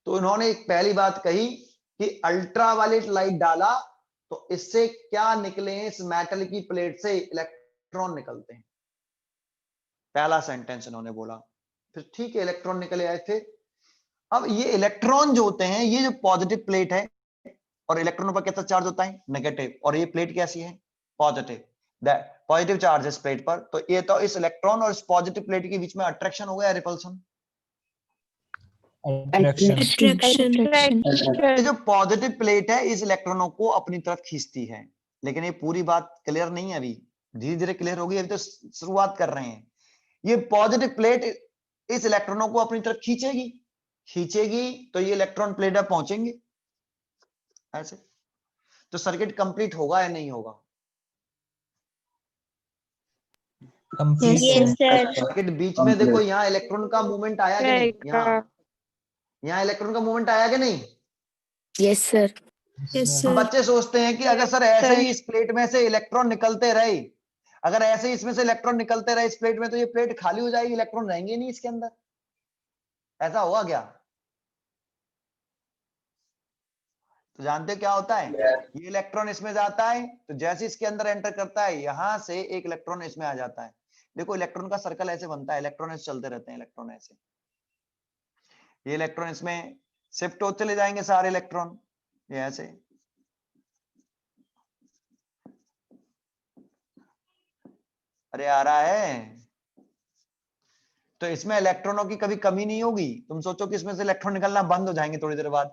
A: तो इन्होंने एक पहली बात कही कि अल्ट्रावायलेट लाइट डाला तो इससे क्या निकले हैं? इस मेटल की प्लेट से इलेक्ट्रॉन निकलते हैं। पहला सेंटेंस इन्होंने बोला। फिर ठीक है, इलेक्ट्रॉन निकले आए थे। अब ये इलेक्ट्रॉन जो होते हैं, ये जो पॉजिटिव प्लेट है, और इलेक्ट्रॉनों पर कैसा चार्ज होता है, नेगेटिव, और ये प्लेट कैसी है, पॉजिटिव, पॉजिटिव चार्ज इस प्लेट पर, तो ये तो इस इलेक्ट्रॉन और इस पॉजिटिव प्लेट के बीच में अट्रैक्शन हो गया, रिपल्सन। ये जो पॉजिटिव प्लेट है इस इलेक्ट्रॉनों को अपनी तरफ खींचती है, लेकिन ये पूरी बात क्लियर नहीं है, अभी धीरे धीरे क्लियर होगी, अभी तो शुरुआत कर रहे हैं। ये पॉजिटिव प्लेट इस इलेक्ट्रॉनों को अपनी तरफ खींचेगी तो ये इलेक्ट्रॉन प्लेट पर पहुंचेंगे ऐसे, तो सर्किट कंप्लीट होगा या नहीं होगा?
E: Yes, sir.
A: सर्किट बीच में देखो, यहाँ इलेक्ट्रॉन का मूवमेंट आया कि नहीं, यहाँ इलेक्ट्रॉन का मूवमेंट आया कि नहीं?
E: Yes, sir.
A: बच्चे सोचते हैं कि अगर सर ऐसे ही इस प्लेट में से इलेक्ट्रॉन निकलते रहे, अगर ऐसे ही इसमें से इलेक्ट्रॉन निकलते रहे इस प्लेट में, तो ये प्लेट खाली हो जाएगी, इलेक्ट्रॉन रहेंगे नहीं इसके अंदर, ऐसा हुआ क्या? तो जानते हो क्या होता है, ये इलेक्ट्रॉन इसमें जाता है, तो जैसे इसके अंदर एंटर करता है यहां से एक इलेक्ट्रॉन इसमें आ जाता है। देखो इलेक्ट्रॉन का सर्कल ऐसे बनता है, इलेक्ट्रॉन ऐसे चलते रहते हैं, इलेक्ट्रॉन ऐसे, ये इलेक्ट्रॉन इसमें शिफ्ट होते चले जाएंगे सारे इलेक्ट्रॉन, ये ऐसे, अरे आ रहा है, तो इसमें इलेक्ट्रॉनों की कभी कमी नहीं होगी। तुम सोचो कि इसमें से इलेक्ट्रॉन निकलना बंद हो जाएंगे थोड़ी देर बाद,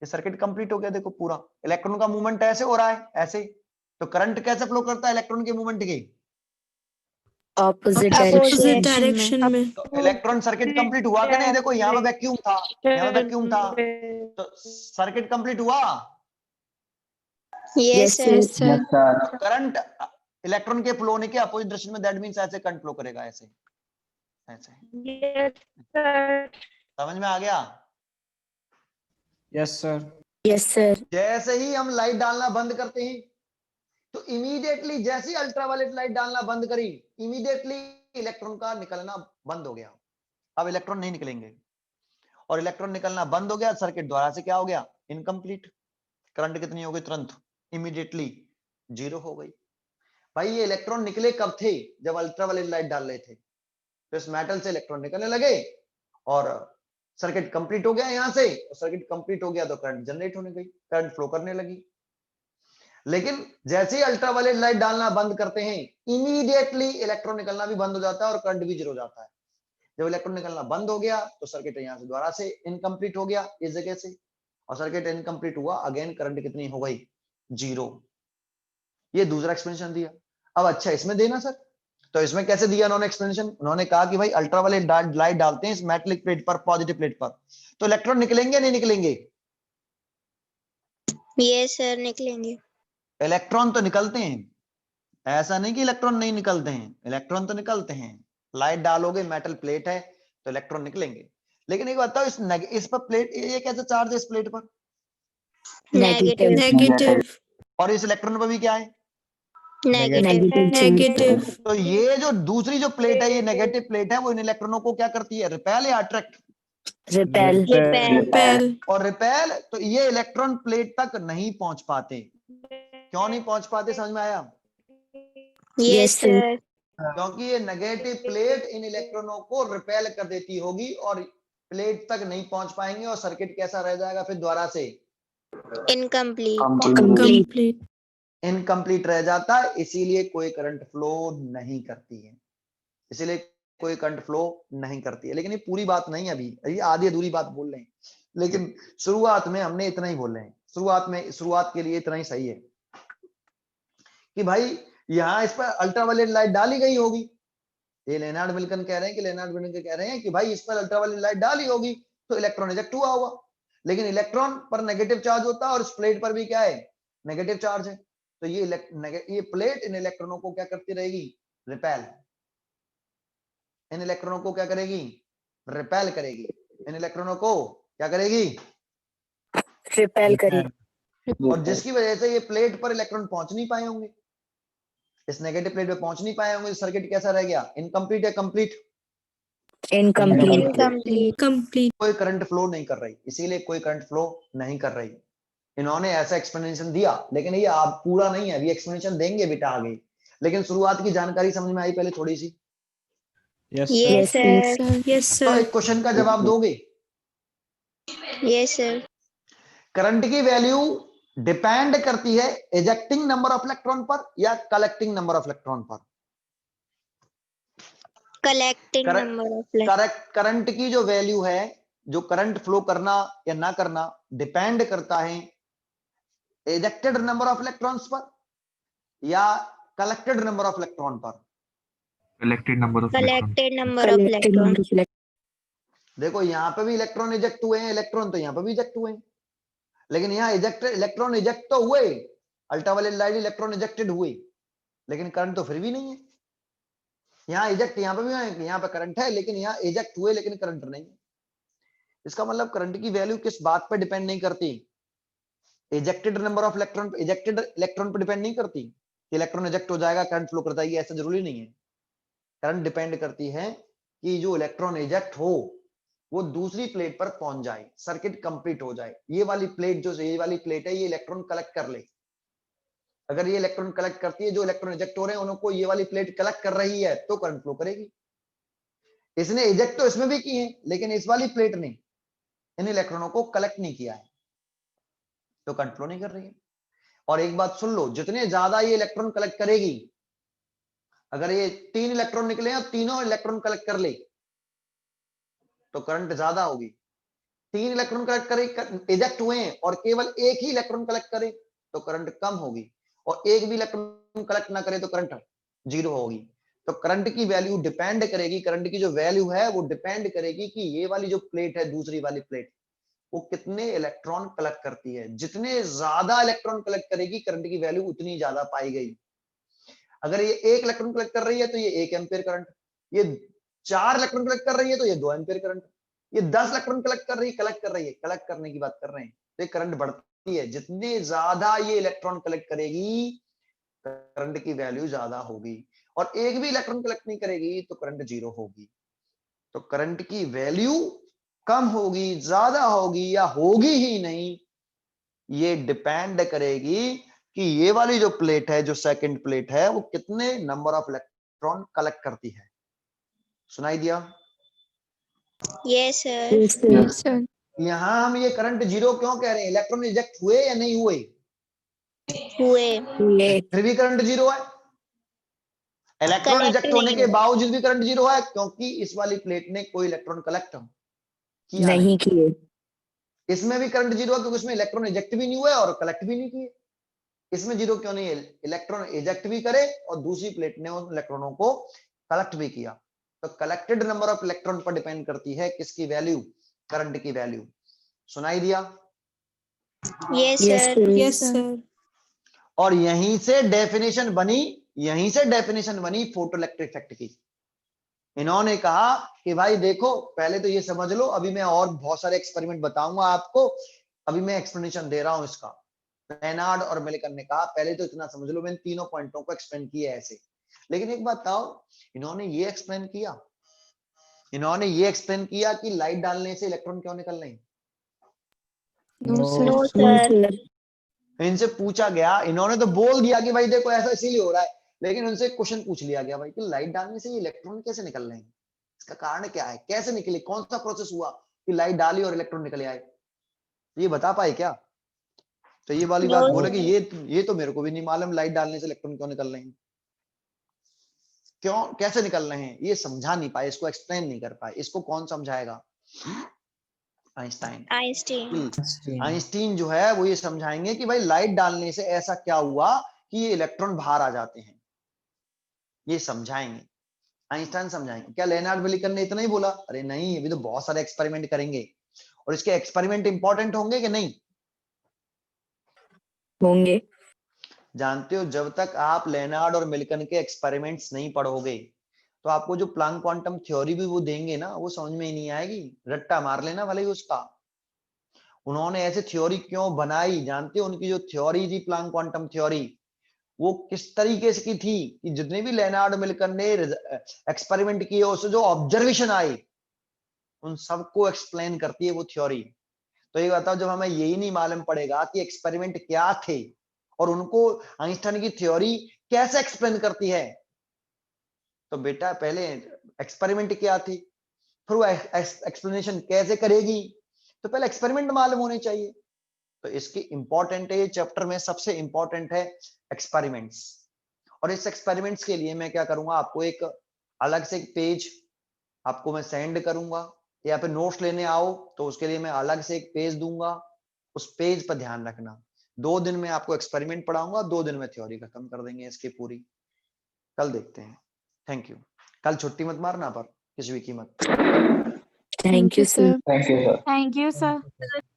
A: ये सर्किट कंप्लीट हो गया। देखो पूरा इलेक्ट्रॉन का मूवमेंट ऐसे हो रहा है, ऐसे, तो करंट कैसे फ्लो करता है इलेक्ट्रॉन के मूवमेंट के?
E: Opposite
C: डायरेक्शन में।
A: तो इलेक्ट्रॉन सर्किट कंप्लीट हुआ कि नहीं? देखो यहाँ पे वैक्यूम था, यहाँ पे वैक्यूम था, तो सर्किट कंप्लीट हुआ।
E: Yes, sir.
A: करंट इलेक्ट्रॉन के फ्लो होने के अपोजिट डायरेक्शन में, दैट मींस ऐसे करंट फ्लो करेगा, ऐसे ऐसे। समझ में आ गया?
H: Yes, sir.
E: Yes, sir.
A: जैसे ही हम लाइट डालना बंद करते हैं, तो इमीडिएटली जैसे ही अल्ट्रावायलेट लाइट डालना बंद करी, इमीडिएटली इलेक्ट्रॉन का निकलना बंद हो गया। अब इलेक्ट्रॉन नहीं निकलेंगे, और इलेक्ट्रॉन निकलना बंद हो गया, सर्किट द्वारा से क्या हो गया, इनकम्प्लीट। करंट कितनी हो गई? तुरंत इमीडिएटली 0 हो गई। भाई ये इलेक्ट्रॉन निकले कब थे? जब अल्ट्रावायलेट लाइट डाल रहे थे, तो इस मेटल से इलेक्ट्रॉन निकलने लगे और सर्किट कंप्लीट हो गया। यहां से सर्किट कंप्लीट हो गया तो करंट जनरेट होने गई, करंट फ्लो करने लगी। लेकिन जैसे ही अल्ट्रावायलेट लाइट डालना बंद करते हैं, इमीडिएटली इलेक्ट्रॉन निकलना भी बंद हो जाता है और करंट भी 0 हो जाता है। जब इलेक्ट्रॉन निकलना बंद हो गया तो सर्किट यहां से द्वारा से इनकम्प्लीट हो गया इस जगह से, और सर्किट इनकम्प्लीट हुआ, अगेन करंट कितनी हो गई? 0। ये दूसरा एक्सप्लेनेशन दिया। अब अच्छा इसमें देना सर, तो इसमें कैसे दिया उन्होंने एक्सप्लेनेशन? उन्होंने कहा कि भाई अल्ट्रावायलेट लाइट डालते हैं इस मेटलिक प्लेट पर, पॉजिटिव प्लेट पर, तो इलेक्ट्रॉन निकलेंगे नहीं निकलेंगे?
E: Yes, sir. निकलेंगे।
A: इलेक्ट्रॉन तो निकलते हैं, ऐसा नहीं कि इलेक्ट्रॉन नहीं निकलते हैं, इलेक्ट्रॉन तो निकलते हैं। लाइट डालोगे, मेटल प्लेट है तो इलेक्ट्रॉन निकलेंगे। लेकिन एक बताओ, इस पर प्लेट, ये कैसे चार्ज है इस प्लेट पर?
E: Negative.
A: और इस इलेक्ट्रॉन पर भी क्या है?
E: Negative.
A: तो ये जो दूसरी जो प्लेट है, ये नेगेटिव प्लेट है, वो इन इलेक्ट्रॉनों को क्या करती है? रिपेल या अट्रैक्ट?
E: Repel.
A: और रिपेल, तो ये इलेक्ट्रॉन प्लेट तक नहीं पहुंच पाते। क्यों नहीं पहुंच पाते, समझ में आया?
E: Yes, sir.
A: क्योंकि ये नेगेटिव प्लेट इन इलेक्ट्रॉनों को रिपेल कर देती होगी और प्लेट तक नहीं पहुंच पाएंगे, और सर्किट कैसा रह जाएगा फिर द्वारा से?
E: Incomplete.
A: इनकम्प्लीट रह जाता है, इसीलिए कोई करंट फ्लो नहीं करती है, इसीलिए कोई करंट फ्लो नहीं करती है। लेकिन ये पूरी बात नहीं, अभी ये आधी अधूरी बात बोल रहे हैं, लेकिन शुरुआत में हमने इतना ही बोल रहे हैं। शुरुआत के लिए इतना ही सही है कि भाई यहाँ इस पर अल्ट्रावायलेट लाइट डाली गई होगी। ये लेनार्ड विल्सन कह रहे हैं कि भाई इस पर अल्ट्रावायलेट लाइट डाली होगी तो इलेक्ट्रॉन इजेक्ट हुआ होगा। लेकिन इलेक्ट्रॉन पर नेगेटिव चार्ज होता है और इस प्लेट पर भी क्या है? नेगेटिव चार्ज है। तो ये प्लेट इन इलेक्ट्रॉनों को क्या करती रहेगी? रिपेल। इन इलेक्ट्रॉनों को क्या करेगी? रिपेल करेगी। इन इलेक्ट्रॉनों को क्या करेगी?
E: Repel करेगी।
A: और जिसकी वजह से ये प्लेट पर इलेक्ट्रॉन पहुंच नहीं पाए होंगे, इस नेगेटिव प्लेट पे पहुंच नहीं पाए होंगे। सर्किट कैसा रह गया? इनकम्प्लीट या कंप्लीट?
E: Incomplete.
A: कोई करंट फ्लो नहीं कर रही, इसीलिए कोई करंट फ्लो नहीं कर रही। इन्होंने ऐसा एक्सप्लेनेशन दिया, लेकिन ये आप पूरा नहीं है, अभी एक्सप्लेनेशन देंगे बेटा आगे। लेकिन शुरुआत की जानकारी समझ में आई पहले थोड़ी सी?
H: Yes,
E: Yes, sir.
A: तो एक क्वेश्चन का जवाब दोगे?
E: Yes, sir.
A: करंट की वैल्यू डिपेंड करती है इजेक्टिंग नंबर ऑफ इलेक्ट्रॉन पर या कलेक्टिंग नंबर ऑफ इलेक्ट्रॉन पर?
E: collecting
A: Correct.
E: number of electrons.
A: Current की जो वैल्यू है, जो करंट फ्लो करना या ना करना, डिपेंड करता है इजेक्टेड नंबर ऑफ इलेक्ट्रॉन्स पर या कलेक्टेड नंबर ऑफ इलेक्ट्रॉन पर?
B: collected number of electrons.
E: Collected number of electrons.
A: देखो यहाँ पे भी इलेक्ट्रॉन इजेक्ट हुए हैं, इलेक्ट्रॉन तो यहाँ पे भी इजेक्ट हुए हैं, लेकिन यहाँ इलेक्ट्रॉन इजेक्ट तो हुए, अल्ट्रावायलेट लाइट इलेक्ट्रॉन इजेक्टेड हुए, लेकिन करंट तो फिर भी नहीं है। यहाँ इजेक्ट यहाँ पे भी है, यहाँ पे करंट है, लेकिन यहाँ इजेक्ट हुए लेकिन करंट नहीं है। इसका मतलब करंट की वैल्यू किस बात पर डिपेंड नहीं करती? Ejected number of electron, ejected electron पर डिपेंड नहीं करती। इलेक्ट्रॉन इजेक्ट हो जाएगा करंट फ्लो कर जाएगी, ऐसा जरूरी नहीं है। करंट डिपेंड करती है कि जो इलेक्ट्रॉन इजेक्ट हो वो दूसरी प्लेट पर पहुंच जाए, सर्किट कंप्लीट हो जाए। ये वाली प्लेट ये वाली प्लेट है, ये इलेक्ट्रॉन कलेक्ट कर ले। अगर ये इलेक्ट्रॉन कलेक्ट करती है, जो इलेक्ट्रॉन इजेक्ट हो रहे हैं उनको ये वाली प्लेट कलेक्ट कर रही है, तो करंट फ्लो करेगी। इसने इजेक्ट तो इसमें भी किए हैं, लेकिन इस वाली प्लेट ने इन इलेक्ट्रॉनों को कलेक्ट नहीं किया है, तो करंट फ्लो नहीं कर रही है। और एक बात सुन लो, जितने ज्यादा ये इलेक्ट्रॉन कलेक्ट करेगी, अगर ये 3 इलेक्ट्रॉन निकले और तीनों इलेक्ट्रॉन कलेक्ट कर ले, तो करंट ज्यादा होगी। 3 इलेक्ट्रॉन कलेक्ट करे, इजेक्ट हुए हैं, और केवल एक ही इलेक्ट्रॉन कलेक्ट करे तो करंट कम होगी, और एक भी इलेक्ट्रॉन कलेक्ट ना करे तो करंट 0 होगी। तो करंट की वैल्यू डिपेंड करेगी, करंट की जो वैल्यू है वो डिपेंड करेगी कि ये वाली जो प्लेट है, दूसरी वाली प्लेट, वो कितने इलेक्ट्रॉन कलेक्ट करती है। जितने ज्यादा इलेक्ट्रॉन कलेक्ट करेगी, करंट की वैल्यू उतनी ज्यादा पाई गई। अगर ये 1 इलेक्ट्रॉन कलेक्ट कर रही है तो ये 1 एम्पियर करंट, ये 4 इलेक्ट्रॉन कलेक्ट कर रही है तो ये 2 एम्पियर करंट, ये 10 इलेक्ट्रॉन कलेक्ट कर रही है, कलेक्ट करने की बात कर रहे हैं, तो ये करंट बढ़ती है। जितने ज्यादा ये इलेक्ट्रॉन कलेक्ट करेगी, करंट की वैल्यू ज्यादा होगी, और एक भी इलेक्ट्रॉन कलेक्ट नहीं करेगी तो करंट 0 होगी। तो करंट की वैल्यू कम होगी, ज्यादा होगी, या होगी ही नहीं, ये डिपेंड करेगी कि ये वाली जो प्लेट है, जो सेकंड प्लेट है, वो कितने नंबर ऑफ इलेक्ट्रॉन कलेक्ट करती है। सुनाई दिया?
E: Yes, sir.
D: Yes, sir.
A: यहां हम ये करंट 0 क्यों कह रहे हैं? इलेक्ट्रॉन रिजेक्ट हुए या नहीं हुए?
E: हुए।
A: फिर भी करंट 0 है। इलेक्ट्रॉन
E: Collect
A: रिजेक्ट होने
E: नहीं
A: के
E: हुआ।
A: बावजूद भी करंट 0 है, क्योंकि इस वाली प्लेट ने कोई इलेक्ट्रॉन कलेक्ट किया
D: नहीं किए।
A: इसमें भी करंट 0 है, क्योंकि उसमें इलेक्ट्रॉन इजेक्ट भी नहीं हुए और कलेक्ट भी नहीं किए। इसमें 0 क्यों नहीं है? इलेक्ट्रॉन इजेक्ट भी करे और दूसरी प्लेट ने उन इलेक्ट्रॉनों को कलेक्ट भी किया। तो कलेक्टेड नंबर ऑफ इलेक्ट्रॉन पर डिपेंड करती है किसकी वैल्यू? करंट की वैल्यू। सुनाई दिया?
E: Yes, sir.
D: Yes,
E: sir.
A: और यहीं से डेफिनेशन बनी फोटो इलेक्ट्रिक इफेक्ट की। इन्होंने कहा कि भाई देखो, पहले तो ये समझ लो, अभी मैं और बहुत सारे एक्सपेरिमेंट बताऊंगा आपको, अभी मैं एक्सप्लेनेशन दे रहा हूं इसका। लेनार्ड और मिल्टन ने कहा पहले तो इतना समझ लो, मैंने तीनों पॉइंटों को एक्सप्लेन किया ऐसे। लेकिन एक बात बताओ, इन्होंने ये एक्सप्लेन किया कि लाइट डालने से इलेक्ट्रॉन क्यों निकल रहे हैं?
E: No, sir.
A: इनसे पूछा गया, इन्होंने तो बोल दिया कि भाई देखो ऐसा इसीलिए हो रहा है, लेकिन उनसे क्वेश्चन पूछ लिया गया भाई कि लाइट डालने से ये इलेक्ट्रॉन कैसे निकल रहे हैं, इसका कारण क्या है, कैसे निकले, कौन सा प्रोसेस हुआ कि लाइट डाली और इलेक्ट्रॉन निकले आए? ये बता पाए क्या? तो ये वाली बात बोले कि ये तो मेरे को भी नहीं मालूम, लाइट डालने से इलेक्ट्रॉन क्यों निकल रहे हैं, क्यों कैसे निकल रहे हैं, ये समझा नहीं पाए, इसको एक्सप्लेन नहीं कर पाए। इसको कौन समझाएगा? आइंस्टीन जो है वो ये समझाएंगे कि भाई लाइट डालने से ऐसा क्या हुआ कि ये इलेक्ट्रॉन बाहर आ जाते हैं, ये समझाएंगे, आइंस्टाइन समझाएंगे। क्या लेनार्ड मिल्टन ने इतना ही बोला? अरे नहीं, अभी तो बहुत सारे एक्सपेरिमेंट करेंगे, और इसके एक्सपेरिमेंट इंपॉर्टेंट होंगे कि नहीं?
D: होंगे।
A: जानते हो, जब तक आप लेनार्ड और मिल्टन के एक्सपेरिमेंट्स नहीं पढ़ोगे तो आपको जो प्लैंक क्वांटम थ्योरी भी वो देंगे ना, वो समझ में ही नहीं आएगी, रट्टा मार लेना भले ही उसका। उन्होंने ऐसे थ्योरी क्यों बनाई? जानते हो उनकी जो थ्योरी थी प्लैंक क्वांटम थ्योरी, वो किस तरीके से की थी कि जितने भी लेनार्ड मिल्टन ने एक्सपेरिमेंट किए, उससे जो ऑब्जर्वेशन आई, उन सबको एक्सप्लेन करती है वो थ्योरी। तो ये बताओ, जब हमें यही नहीं मालूम पड़ेगा कि एक्सपेरिमेंट क्या थे और उनको आइंस्टाइन की थ्योरी कैसे एक्सप्लेन करती है, तो बेटा पहले एक्सपेरिमेंट क्या थी, फिर वो एक्सप्लेनेशन कैसे करेगी, तो पहले एक्सपेरिमेंट मालूम होने चाहिए। तो इसकी इंपॉर्टेंट है, ये चैप्टर में सबसे इंपॉर्टेंट है एक्सपेरिमेंट्स। और इस एक्सपेरिमेंट्स के लिए मैं क्या करूंगा, आपको एक अलग से एक पेज आपको मैं सेंड करूंगा, या फिर नोट्स लेने आओ तो उसके लिए मैं अलग से एक पेज दूंगा, उस पेज पर ध्यान रखना। 2 दिन में आपको एक्सपेरिमेंट पढ़ाऊंगा, 2 दिन में थ्योरी खत्म कर देंगे इसकी पूरी। कल देखते हैं। Thank you. कल छुट्टी मत मारना पर किसी भी कीमत।
E: Thank you, sir.
F: Thank you, sir.
C: Thank you sir.